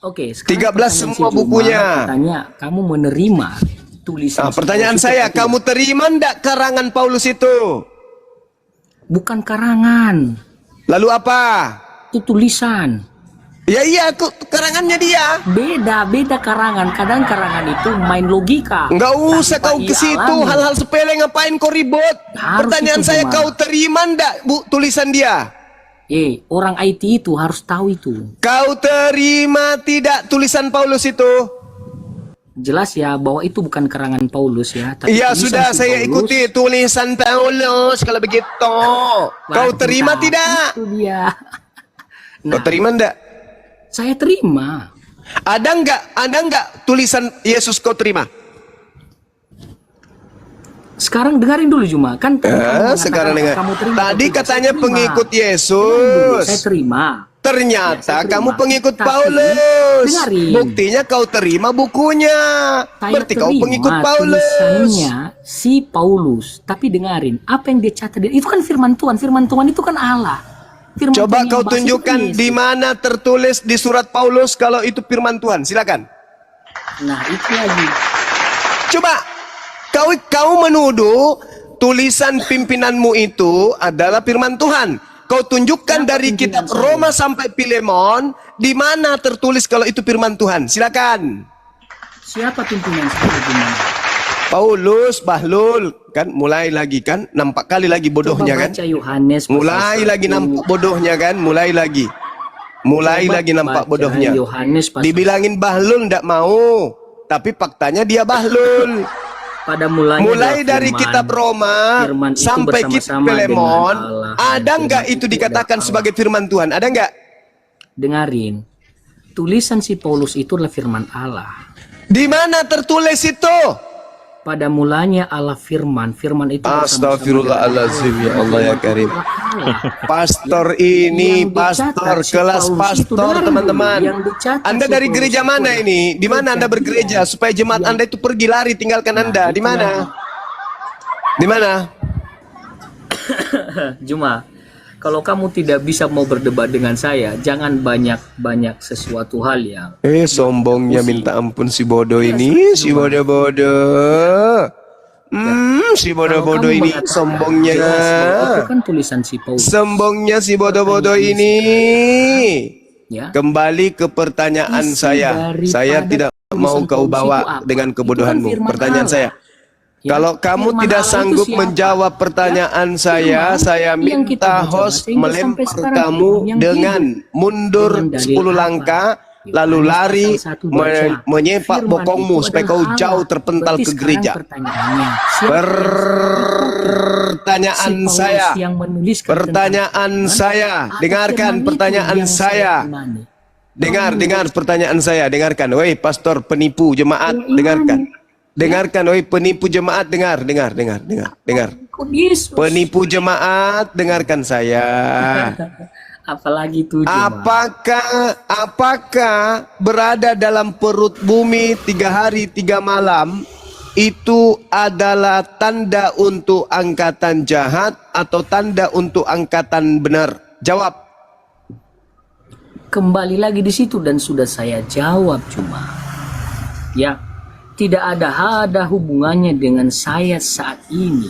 Oke, 13 sekarang pertanyaan semua si Juma, bukunya. Tanya, kamu menerima tulisan? Nah, pertanyaan si Paulus saya, itu atau kamu terima ndak karangan Paulus itu? tidak? Bukan karangan, Lalu apa? itu tulisan. Ya iya, karangannya dia. Beda karangan. Kadang karangan itu main logika. Enggak usah Tanpa kau ke situ, dialami. hal-hal sepele ngapain kau ribut? Harus Pertanyaan itu, saya, Juma. kau terima ndak tulisan dia? Orang IT itu harus tahu itu. Kau terima tidak tulisan Paulus itu? Jelas ya bahwa itu bukan karangan Paulus ya. Tapi Iya tulisan sudah, si saya Paulus. ikuti tulisan Paulus kalau begitu. Kau Waduh, terima nah, tidak? Itu dia. Kau terima ndak? Saya terima. Ada enggak tulisan Yesus kau terima? Sekarang dengarin dulu Juma. Kan tadi kamu mengatakan Sekarang dengar. kamu terima Tadi atau tidak. katanya Saya terima. pengikut Dengarin dulu, Yesus. saya terima. Ternyata Ya, saya terima. kamu pengikut Tapi, Paulus. dengarin. Buktinya kau terima bukunya. Saya Berarti kau terima pengikut Paulus. tulisannya si Paulus. Tapi dengarin, apa yang dia catat itu kan firman Tuhan. Firman Tuhan itu kan Allah. Firman Coba Tuhan yang kau bahas itu tunjukkan Yesus. di mana tertulis di surat Paulus kalau itu firman Tuhan. Silakan. Nah, itu lagi. Coba kau menuduh tulisan pimpinanmu itu adalah firman Tuhan. Kau tunjukkan Siapa dari pimpinan kitab saya? Roma sampai Filemon di mana tertulis kalau itu firman Tuhan. Silakan. Siapa pimpinan saya gimana? Paulus, Bahlul, kan mulai lagi kan, nampak kali lagi bodohnya kan. Coba baca Yohanes pasal Mulai 1. lagi nampak bodohnya kan, mulai lagi Coba lagi nampak baca bodohnya. Yohanes pasal Dibilangin Bahlul ndak mau, tapi faktanya dia Bahlul. pada mulanya Mulai adalah dari firman. kitab Roma Firman itu sampai kitab bersama-sama Filemon, dengan Allah. ada Firman nggak itu itu dikatakan adalah sebagai firman Tuhan? Ada nggak? Dengarin, tulisan si Paulus itu adalah firman Allah. Di mana tertulis itu? Pada mulanya Allah firman itu bersama-sama Astagfirullahaladzim, dengan ya Allah ya Karim. Allah. Pastor ini, Yang pastor, dicatat si kelas Paulus itu, pastor dengar teman-teman. dulu, yang dicatat Anda si dari Paulus gereja itu mana adalah ini? Di mana Anda gereja bergereja? dia. Supaya jemaat Yang- Anda itu pergi lari, tinggalkan Anda. Di itu mana? yang- Di mana? Cuma kalau kamu tidak bisa mau berdebat dengan saya, jangan banyak sesuatu hal yang Sombongnya minta ampun si bodoh ini, si bodoh-bodoh. Si bodoh-bodoh Kalau kamu ini mengatakan sombongnya. jelas bahwa itu kan tulisan si Paulus. Sombongnya si bodoh-bodoh ini. Ya. Kembali ke pertanyaan Isi saya. daripada Saya tidak mau tulisan kau Paulus itu bawa apa? dengan Itu kan kebodohanmu. firman Pertanyaan Allah. saya. Ya, Kalau kamu firman tidak Allah itu sanggup siapa? menjawab pertanyaan Ya, saya firman yang kita minta baca host bahasa Inggris sampai melempar sekarang kamu firman yang dengan hidup. mundur Dengan dalil 10 apa? langkah, lalu Yohanes lari pasal 1 baca. menyepak Firman bokongmu itu supaya adalah kau Allah. jauh terpental Berarti ke sekarang gereja. pertanyaannya, siapa yang Pertanyaan si Paulus saya. yang menuliskan Pertanyaan tentang firman? saya. Atau Dengarkan firman itu pertanyaan yang saya. imani? Dengar pertanyaan saya, dengarkan. Woi, pastor penipu jemaat, Yang dengarkan. imani. Dengarkan, woi penipu jemaat, dengar. Kok Yesus? Penipu jemaat, dengarkan saya. Apalagi itu Juma. Apakah berada dalam perut bumi 3 hari 3 malam itu adalah tanda untuk angkatan jahat atau tanda untuk angkatan benar? Jawab. kembali lagi di situ dan sudah saya jawab cuma ya tidak ada hubungannya dengan saya saat ini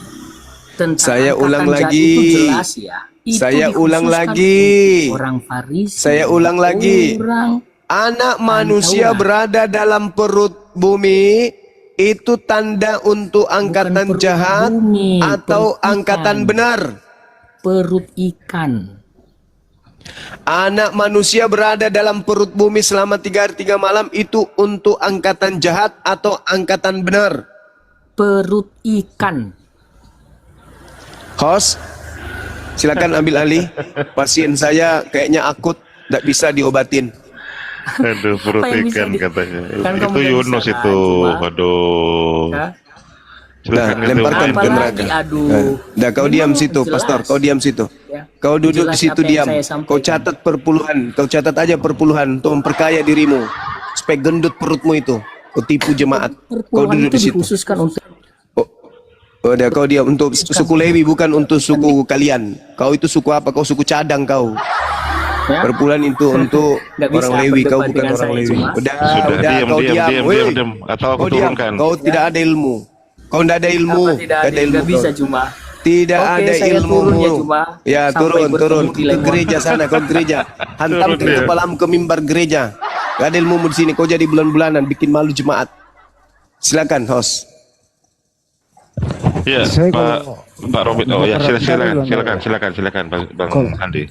tentang Saya ulang angkatan jahat lagi. itu jelas ya. Itu Saya ulang dikhususkan lagi. untuk orang Farisi. Saya ulang lagi. Orang Anak manusia Taurat. berada dalam perut bumi itu tanda untuk angkatan perut jahat bumi, atau perut angkatan ikan. benar. perut ikan. Anak manusia berada dalam perut bumi selama 3 hari 3 malam itu untuk angkatan jahat atau angkatan benar. Perut ikan. Host, silakan ambil alih. Pasien saya kayaknya akut, tidak bisa diobatin. Aduh, perut Apa yang bisa ikan di- katanya. Kan kamu Itu nggak Yunus bisa, itu. cuma- Aduh. Ya. Silakan Dah, lemparkan itu. ke Apalagi, neraka. aduh. Dah, kau diam Memang situ, jelas. pastor. Kau diam situ. Ya. Kau duduk Jelas di situ apa yang diam. saya Kau sampaikan. catat perpuluhan. Kau catat aja perpuluhan untuk memperkaya dirimu. Supaya gendut perutmu itu. Kau tipu jemaat. Kau Perpuluhan duduk itu di situ. dikhususkan untuk Oh, dah, kau diam untuk suku Lewi, bukan untuk suku kalian. Kau itu suku apa? Kau suku cadang kau. ya. Perpuluhan itu untuk Nggak bisa orang Lewi. Kau berdebat bukan dengan orang saya, Lewi. cuma. Udah, Sudah, diam, kau diam, diam. diam, Weh. diam, diam. Atau aku Kau diam. turunkan. Kau tidak ada ilmu. Kau tidak ada ilmu. Apa tidak ada, ilmu. nggak bisa kau. cuma. Tidak Oke, ada saya ilmu. turun ya, cuma Ya, sampai turun bertemu di ke Lembang. gereja sana, kau gereja. Hantamkan Turun dia. kepalamu ke mimbar gereja. Gak ada ilmu di sini. Kau jadi bulan-bulanan bikin malu jemaat. Silakan, host. Ya, Saya Pak Robin. Oh ya, silakan, Kalau- silakan, Bang Kalau- Andi.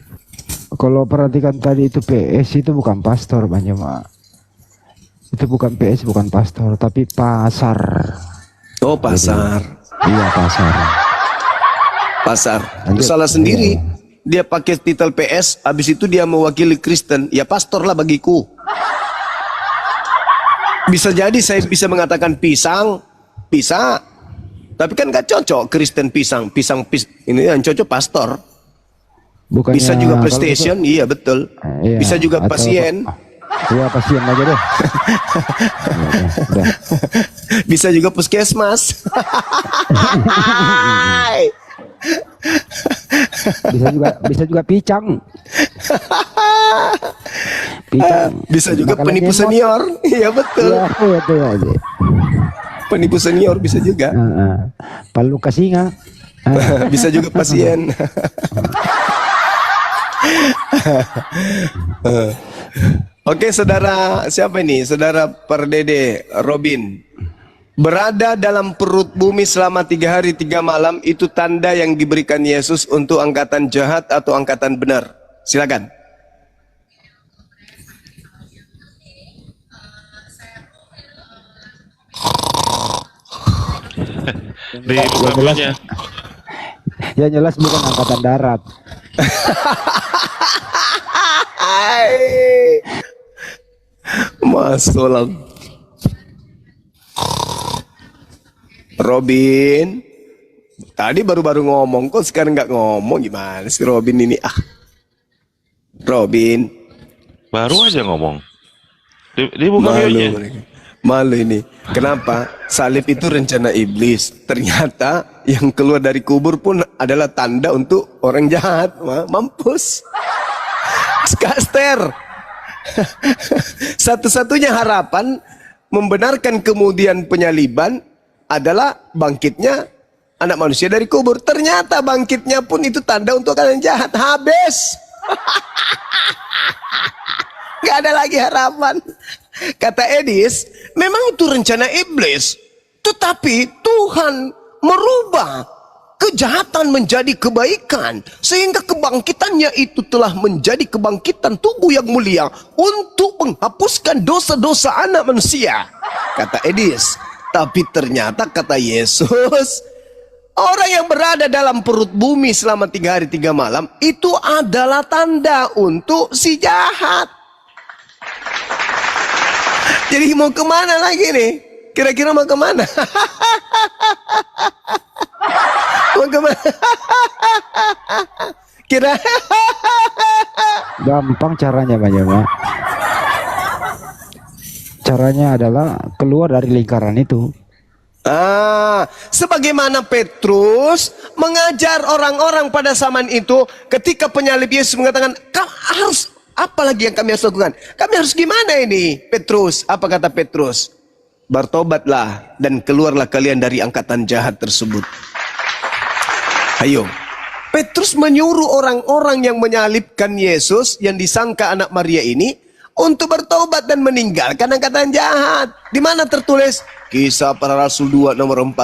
Kalau perhatikan tadi itu PS itu bukan pastor Bang Jemaat. Itu bukan PS, bukan pastor, tapi pasar. Oh, pasar. Iya, pasar. Pasar. Itu Lanjut. salah sendiri. Dia pakai titel PS, habis itu dia mewakili Kristen. Ya pastor lah bagiku. Bisa jadi saya bisa mengatakan pisang, bisa. Tapi kan gak cocok Kristen pisang. Ini yang cocok pastor. Bukannya Bisa juga kalau PlayStation, iya betul. Iya, Bisa juga atau- pasien. Iya, pasien aja deh. Udah. Bisa juga puskesmas. Bisa juga picang. Picang. Bisa juga Makanan penipu emot. senior. Iya betul. Iya, itu aja. Penipu senior bisa juga. Palu kasinga. Bisa juga pasien. Oke, saudara, siapa ini? Saudara Pardede Robin. Berada dalam perut bumi selama 3 hari 3 malam itu tanda yang diberikan Yesus untuk angkatan jahat atau angkatan benar. Silakan. Di buka-bukanya. Ya jelas bukan angkatan darat. Masalah. Robin, tadi baru-baru ngomong kok sekarang nggak ngomong, gimana sih Robin ini? Robin, Baru aja ngomong. Di buka malu videonya. mereka. Malu ini. Kenapa? Salib itu rencana iblis. Ternyata yang keluar dari kubur pun adalah tanda untuk orang jahat. Mampus. Skaster. Satu-satunya harapan membenarkan kemudian penyaliban adalah bangkitnya anak manusia dari kubur. Ternyata bangkitnya pun itu tanda untuk kalian jahat. Habis. Gak ada lagi harapan. Kata Edis, memang itu rencana iblis. Tetapi Tuhan merubah kejahatan menjadi kebaikan. Sehingga kebangkitannya itu telah menjadi kebangkitan tubuh yang mulia. Untuk menghapuskan dosa-dosa anak manusia. Kata Edis. Tapi ternyata kata Yesus, orang yang berada dalam perut bumi selama 3 hari 3 malam itu adalah tanda untuk si jahat. Jadi mau kemana lagi nih? Kira-kira mau kemana? Mau kemana? Kira Gampang caranya Bang Jemaat. Caranya adalah keluar dari lingkaran itu. Sebagaimana Petrus mengajar orang-orang pada zaman itu ketika penyalib Yesus mengatakan, kau harus Apalagi yang kami harus lakukan? Kami harus gimana ini? Petrus, apa kata Petrus? Bertobatlah dan keluarlah kalian dari angkatan jahat tersebut. Ayo. Petrus menyuruh orang-orang yang menyalibkan Yesus yang disangka anak Maria ini untuk bertobat dan meninggalkan angkatan jahat. Di mana tertulis? Kisah Para Rasul 2 nomor 40.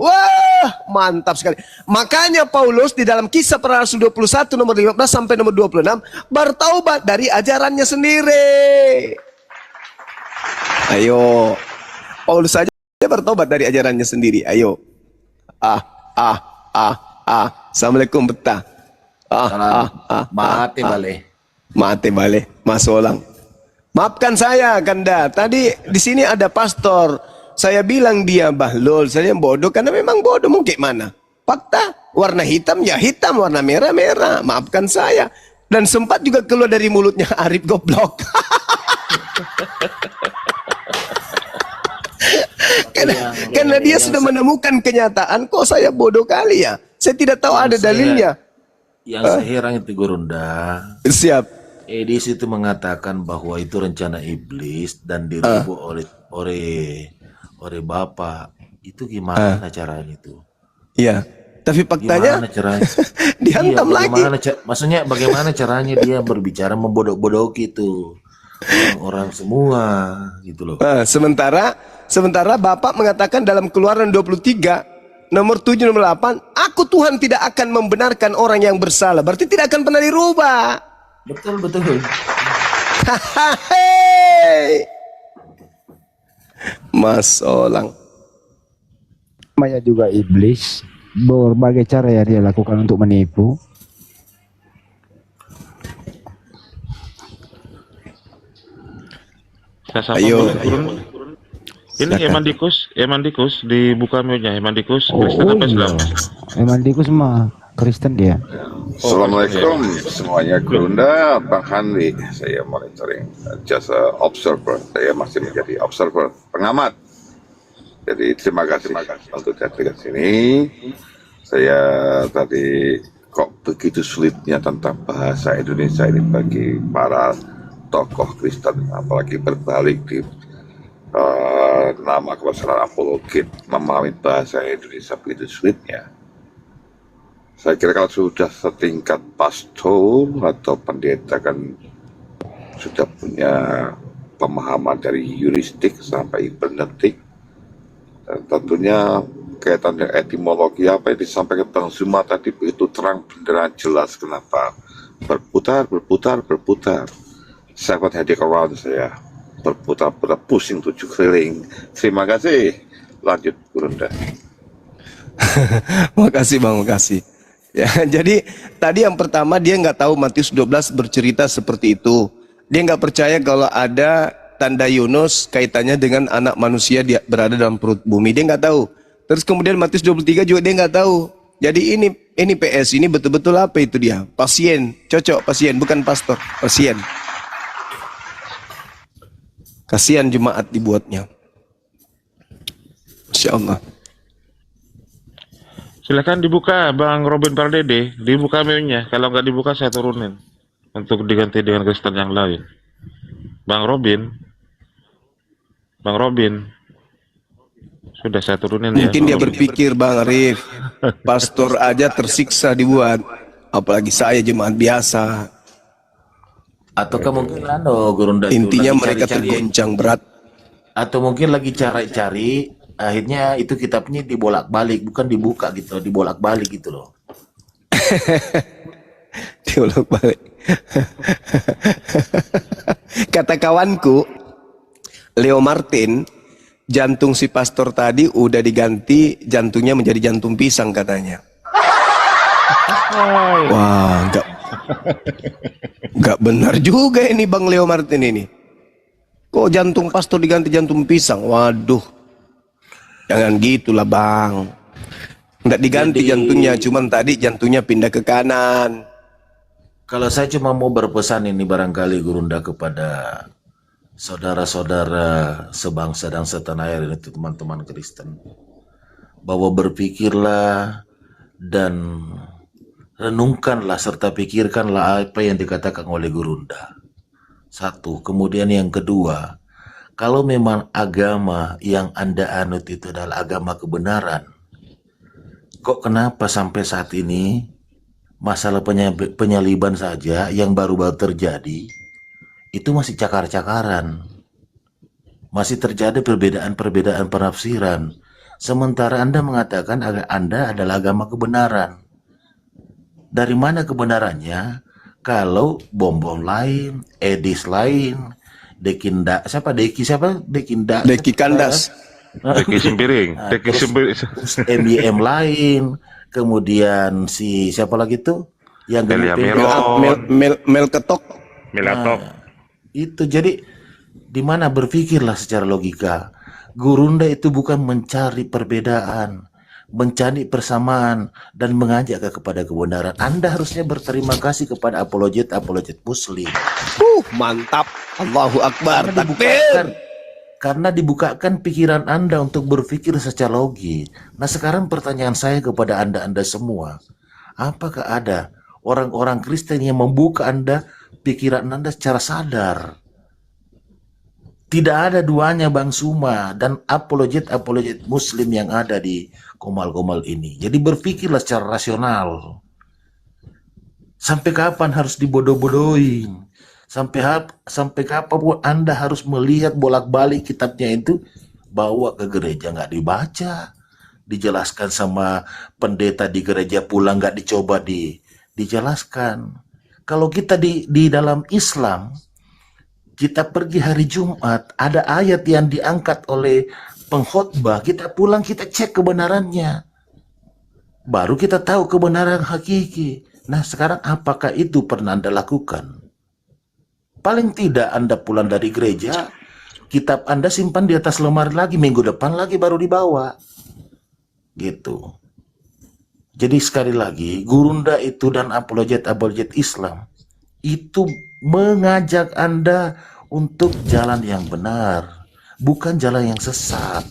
Wah, mantap sekali. Makanya Paulus di dalam Kisah Para Rasul 21 nomor 15 sampai nomor 26 bertaubat dari ajarannya sendiri. Ayo. Paulus saja bertobat dari ajarannya sendiri. Ayo. Assalamualaikum betah. Mate balik. Mate balik, Mas Olang. Maafkan saya, Kanda. Tadi di sini ada pastor. Saya bilang dia bahlul, saya bodoh karena memang bodoh. Mau gimana? Fakta, warna hitam ya hitam, warna merah merah. Maafkan saya. Dan sempat juga keluar dari mulutnya Arif goblok. Karena dia sudah menemukan kenyataan, kok saya bodoh kali ya. Saya tidak tahu ada dalilnya. Yang saya heran itu Gurunda. Siap. Edis itu mengatakan bahwa itu rencana iblis dan dirubah oleh Bapak. Itu gimana caranya itu? Iya. Tapi faktanya Gimana caranya? dihantam Iya, lagi. maksudnya bagaimana caranya dia berbicara membodok-bodoki itu orang semua gitu loh. Sementara Bapak mengatakan dalam Keluaran 23 nomor 7 nomor 8, aku Tuhan tidak akan membenarkan orang yang bersalah. Berarti tidak akan pernah dirubah. Betul. Mas Olang. Namanya juga iblis, berbagai cara yang dia lakukan untuk menipu. Ayo. Ini Emandikus dibuka mute-nya. Emandikus Oh, Kristen apa Islam? Emandikus mah Kristen dia. Assalamualaikum semuanya, Gurunda, Bang Hanli. Saya monitoring, just a observer. Saya masih menjadi observer, pengamat. Jadi terima kasih untuk datang ke sini. Saya tadi kok begitu sulitnya tentang bahasa Indonesia ini bagi para tokoh Kristen, apalagi berbalik di nama kebesaran apologit, memahami bahasa Indonesia begitu sulitnya. Saya kira kalau sudah setingkat pastor atau pendeta kan sudah punya pemahaman dari yuristik sampai hermeneutik, dan tentunya kaitan dengan etimologi apa yang disampaikan Bang Zuma tadi begitu terang benderang jelas kenapa berputar. Seven heading around saya berputar-putar pusing 7 keliling. Terima kasih. Lanjut Gurunda. Makasih Bang, makasih. Ya, jadi tadi yang pertama dia nggak tahu Matius 12 bercerita seperti itu. Dia nggak percaya kalau ada tanda Yunus kaitannya dengan anak manusia dia berada dalam perut bumi. Dia nggak tahu. Terus kemudian Matius 23 juga dia nggak tahu. Jadi ini PS ini betul-betul apa itu dia? Pasien, cocok pasien, bukan pastor, pasien. Kasihan jemaat dibuatnya. Masya Allah. Silakan dibuka Bang Robin Pardede, dibuka menu-nya. Kalau nggak dibuka saya turunin untuk diganti dengan Kristen yang lain. Bang Robin, sudah saya turunin ya. Mungkin dia berpikir Bang Arif, pastor aja tersiksa dibuat, apalagi saya jemaat biasa. Atau kemungkinan Gurunda itu Intinya lagi mereka cari-cari, tergoncang berat. atau mungkin lagi cari-cari, akhirnya itu kitabnya dibolak-balik, bukan dibuka gitu, dibolak-balik gitu loh. Diulang balik. Kata kawanku Leo Martin, jantung si pastor tadi udah diganti jantungnya menjadi jantung pisang katanya. Wah, nggak benar juga ini Bang Leo Martin ini. Kok jantung pastor diganti jantung pisang? Waduh, jangan gitulah Bang. Nggak diganti jantungnya, cuman tadi jantungnya pindah ke kanan. Kalau saya cuma mau berpesan ini barangkali Gurunda kepada saudara-saudara sebangsa dan setanah air ini, teman-teman Kristen, bahwa berpikirlah dan renungkanlah serta pikirkanlah apa yang dikatakan oleh Gurunda. Satu. Kemudian yang kedua, kalau memang agama yang Anda anut itu adalah agama kebenaran, kok kenapa sampai saat ini masalah penyaliban saja yang baru-baru terjadi itu masih cakar-cakaran, masih terjadi perbedaan-perbedaan penafsiran, sementara Anda mengatakan Anda adalah agama kebenaran. Dari mana kebenarannya kalau bom-bom lain, edis lain, Deki Kandas. Deki Sempiring, Deki terus Sempiring, MYM lain, kemudian si siapa lagi tuh yang Delia gemuk Miro, Mel Ketok. Melatok. itu. Jadi di mana berpikirlah secara logika. Gurunda itu bukan mencari perbedaan, mencari persamaan dan mengajak kepada kebenaran. Anda harusnya berterima kasih kepada apologet Muslim. Mantap. Allahu Akbar. Karena dibukakan, karena dibukakan pikiran Anda untuk berpikir secara logis. Nah, sekarang pertanyaan saya kepada Anda semua, apakah ada orang-orang Kristen yang membuka Anda, pikiran Anda secara sadar? Tidak ada duanya Bang Suma dan apologet Muslim yang ada di Komal-Komal ini. Jadi berpikirlah secara rasional. Sampai kapan harus dibodoh-bodohin? Sampai kapan pun Anda harus melihat bolak-balik kitabnya itu, bawa ke gereja nggak dibaca, dijelaskan sama pendeta di gereja pulang nggak dicoba dijelaskan. Kalau kita di dalam Islam, kita pergi hari Jumat, ada ayat yang diangkat oleh pengkhotbah, kita pulang kita cek kebenarannya, baru kita tahu kebenaran hakiki. Nah, sekarang apakah itu pernah Anda lakukan? Paling tidak Anda pulang dari gereja, kitab Anda simpan di atas lemari lagi, minggu depan lagi baru dibawa. Gitu. Jadi sekali lagi, Gurunda itu dan apologet Islam itu mengajak Anda untuk jalan yang benar, bukan jalan yang sesat.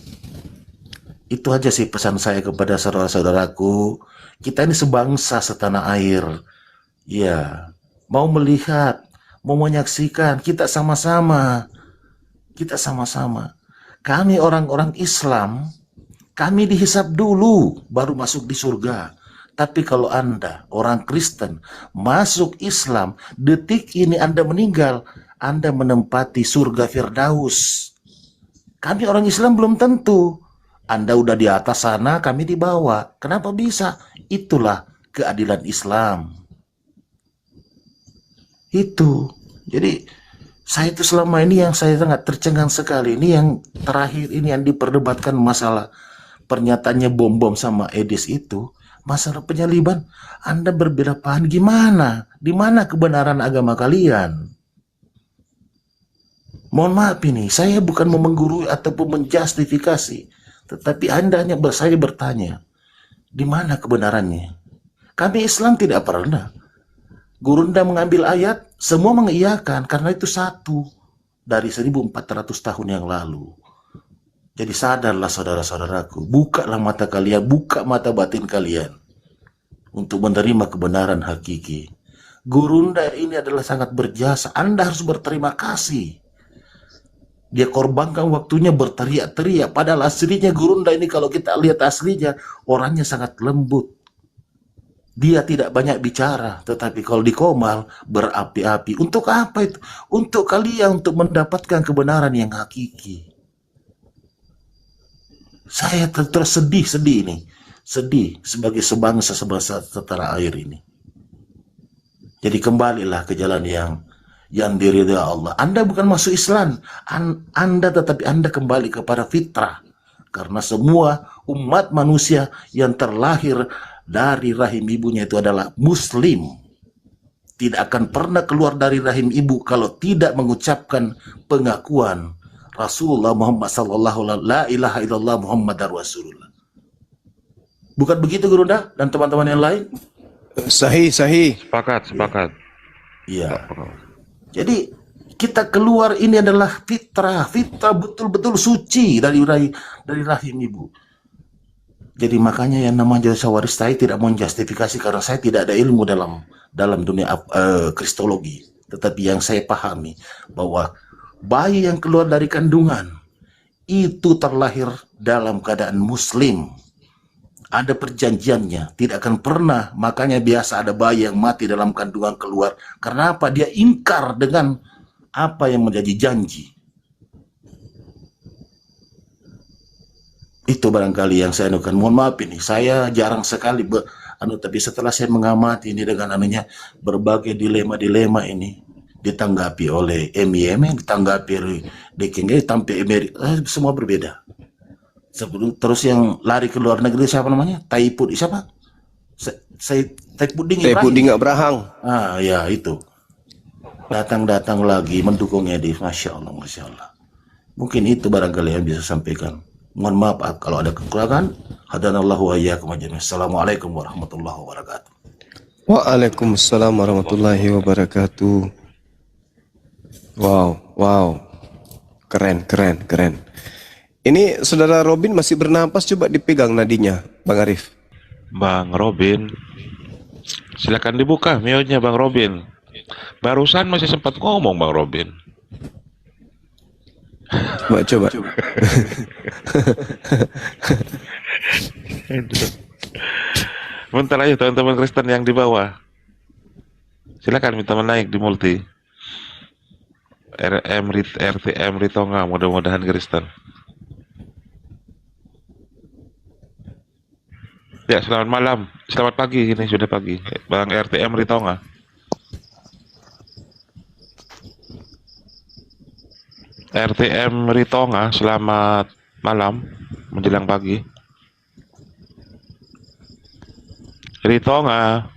Itu aja sih pesan saya kepada saudara-saudaraku. Kita ini sebangsa setanah air. Ya, mau melihat, mau menyaksikan, kita sama-sama. Kita sama-sama. Kami orang-orang Islam, kami dihisap dulu baru masuk di surga. Tapi kalau Anda orang Kristen masuk Islam, detik ini Anda meninggal, Anda menempati surga Firdaus. Kami orang Islam belum tentu. Anda udah di atas sana, kami di bawah. Kenapa bisa? Itulah keadilan Islam. Itu. Jadi saya itu selama ini yang saya sangat tercengang sekali. Ini yang terakhir ini yang diperdebatkan masalah pernyataannya bom-bom sama Edis itu. Masalah penyaliban, Anda berbeda paham gimana? Di mana kebenaran agama kalian? Mohon maaf ini, saya bukan menggurui ataupun menjustifikasi, tetapi Anda hanya saya bertanya, di mana kebenarannya? Kami Islam tidak pernah. Gurunda mengambil ayat, semua mengiyakan karena itu satu dari 1400 tahun yang lalu. Jadi sadarlah saudara-saudaraku, bukalah mata kalian, buka mata batin kalian untuk menerima kebenaran hakiki. Gurunda ini adalah sangat berjasa, Anda harus berterima kasih. Dia korbankan waktunya berteriak-teriak, padahal aslinya Gurunda ini kalau kita lihat aslinya, orangnya sangat lembut. Dia tidak banyak bicara, tetapi kalau di Komal berapi-api. Untuk apa itu? Untuk kalian, untuk mendapatkan kebenaran yang hakiki. Saya terus sedih ini, sedih sebagai sebangsa setanah air ini. Jadi kembalilah ke jalan yang diridhai Allah. Anda bukan masuk Islam, Anda tetapi Anda kembali kepada fitrah. Karena semua umat manusia yang terlahir dari rahim ibunya itu adalah Muslim. Tidak akan pernah keluar dari rahim ibu kalau tidak mengucapkan pengakuan Rasulullah Muhammad sallallahu la ilaha illallah Muhammadar Rasulullah. Bukan begitu Gurunda dan teman-teman yang lain? Sahih. Sepakat. Iya. Jadi kita keluar ini adalah fitrah betul-betul suci dari rahim ibu. Jadi makanya yang namanya Sawaris saya tidak mau justifikasi karena saya tidak ada ilmu dalam dunia kristologi. Tetapi yang saya pahami bahwa bayi yang keluar dari kandungan itu terlahir dalam keadaan muslim. Ada perjanjiannya, tidak akan pernah, makanya biasa ada bayi yang mati dalam kandungan keluar. Karena apa? Dia ingkar dengan apa yang menjadi janji. Itu barangkali yang saya anukan. Mohon maaf ini, saya jarang sekali tapi setelah saya mengamati ini dengan berbagai dilema-dilema ini ditanggapi oleh MIM, ditanggapi oleh DKNG, tampil semua berbeda. Terus yang lari ke luar negeri siapa namanya? Siapa? Taipuding Abraham. Ah ya itu. Datang lagi mendukung Edi. Masya Allah, Masya Allah. Mungkin itu barangkali yang bisa sampaikan. Mohon maaf kalau ada kekurangan. Hadanallahu wa iyyakum ajma'in. Assalamualaikum warahmatullahi wabarakatuh. Waalaikumsalam warahmatullahi wabarakatuh. Wow. Keren. Ini saudara Robin masih bernapas, coba dipegang nadinya, Bang Arif. Bang Robin, silakan dibuka mute-nya Bang Robin. Barusan masih sempat ngomong Bang Robin. Coba. Bentar aja teman-teman Kristen yang di bawah. Silakan minta naik di multi. RTM Ritonga, mudah-mudahan Kristen. Ya, selamat malam. Selamat pagi, ini sudah pagi. Bang RTM Ritonga. RTM Ritonga, selamat malam menjelang pagi. Ritonga.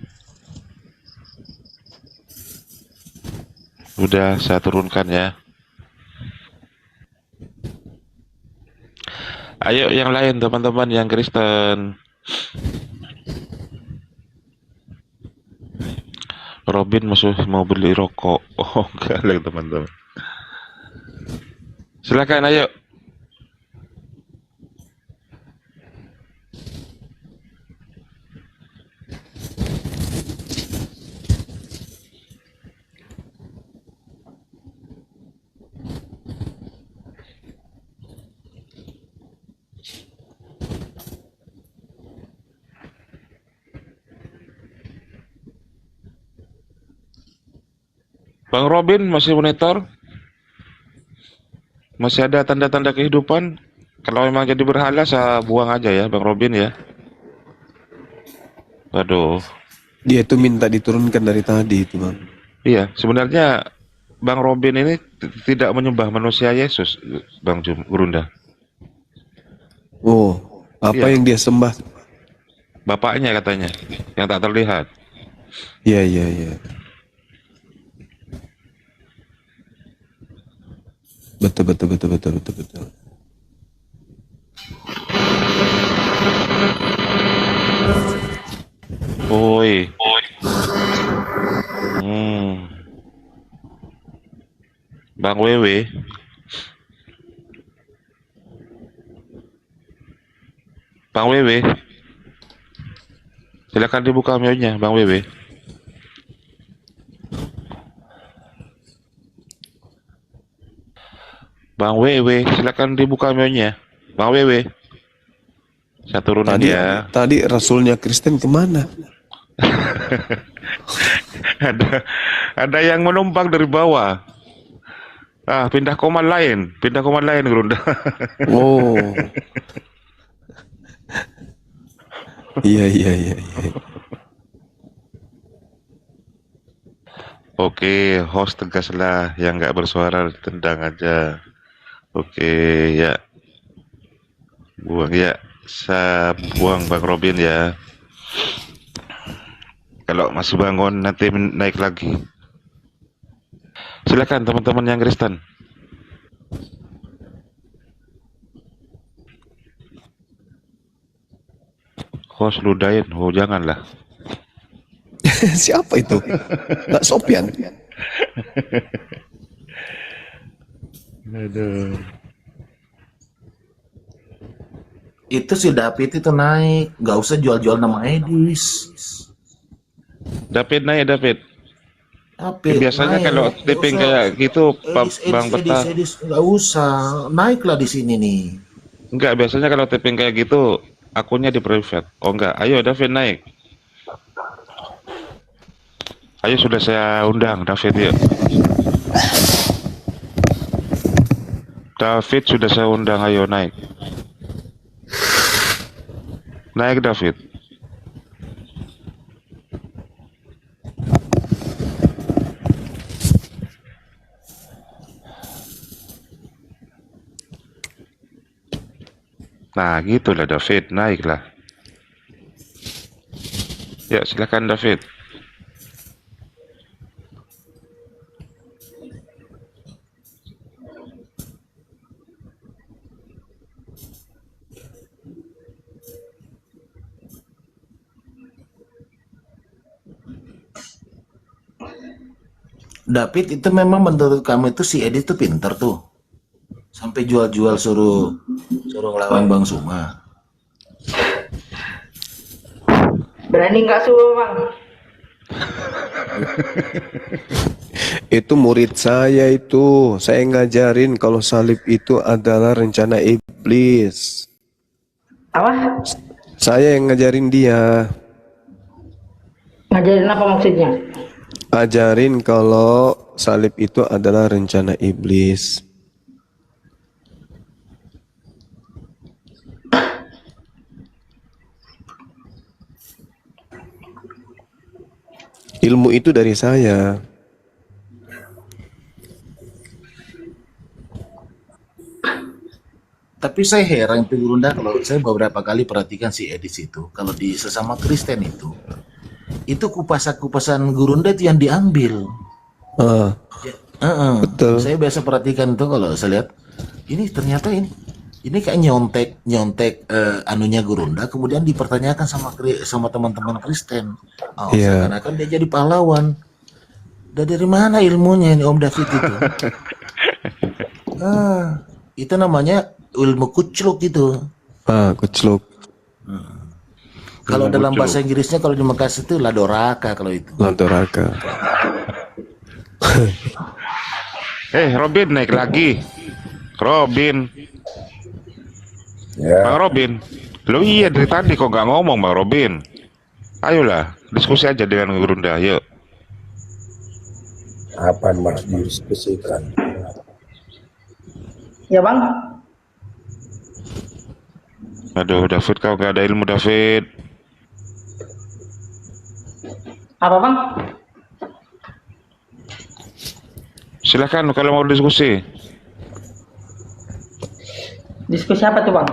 Udah saya turunkan ya. Ayo yang lain teman-teman yang Kristen. Robin mau beli rokok. Oh enggak lah teman-teman. Silakan ayo. Bang Robin masih monitor? Masih ada tanda-tanda kehidupan? Kalau memang jadi berhala, saya buang aja ya Bang Robin ya. Waduh. Dia itu minta diturunkan dari tadi itu, Bang. Iya, sebenarnya Bang Robin ini tidak menyembah manusia Yesus, Bang Gurunda. Oh, apa yang dia sembah? Bapaknya katanya, yang tak terlihat. Iya. Betul. Oi. Bang Wewe. Bang Wewe. Silakan dibuka mute-nya, Bang Wewe. Bang Wewe, silakan dibuka mute-nya. Bang Wewe. Saya turunin ya. Tadi rasulnya Kristen kemana? ada yang menumpang dari bawah. Pindah koman lain, Gerunda. Oh. Iya. Oke, host tegaslah, yang nggak bersuara tendang aja. Oke, ya. Buang ya. Saya buang Bang Robin ya. Kalau masih bangun nanti naik lagi. Silakan teman-teman yang Kristen. Host ludahin, janganlah. Siapa itu? Nggak Sopian. Aduh. Itu si David itu naik, nggak usah jual-jual nama Edis. David naik, David. Tapi Biasanya naik, kalau nggak tipping usah. kayak gitu, Bang Edis, Betah. nggak usah. Naiklah di sini nih. Enggak, biasanya kalau tipping kayak gitu, akunnya di private. Oh enggak, ayo David naik. Ayo sudah saya undang David yuk. David sudah saya undang, ayo naik. Naik David. Nah, gitulah David, naiklah. Ya, silakan David. David, itu memang menurut kamu itu si Edi tuh pinter tuh. Sampai jual-jual suruh ngelawan Bang Suma. Berani nggak suruh bang? Itu murid saya itu. Saya ngajarin kalau salib itu adalah rencana iblis. Apa? Saya yang ngajarin dia. Ngajarin apa maksudnya? Ajarin kalau salib itu adalah rencana iblis. Ilmu itu dari saya. Tapi saya heran tuh Gurunda, kalau saya beberapa kali perhatikan si Edis itu, kalau di sesama Kristen itu kupasan Gurunda itu yang diambil. Betul. Saya biasa perhatikan itu kalau saya lihat, ini ternyata ini kayak nyontek anunya Gurunda, kemudian dipertanyakan sama teman-teman Kristen. Oh, Iya. seakan-akan dia jadi pahlawan. Dari mana ilmunya ini Om David itu? Itu namanya ilmu kucluk itu. Kucluk. Kalau dalam bahasa Inggrisnya kalau di Makassar itu ladoraka kalau itu. Ladoraka. Robin naik lagi. Robin. Bang Robin. Lo iya dari tadi kok nggak ngomong Bang Robin. Ayolah, diskusi aja dengan Gurunda, yuk. Apa yang harus didiskusikan? Ya bang? Aduh, David, kau gak ada ilmu, David. Apa bang? Silakan kalau mau diskusi. Diskusi apa tuh bang?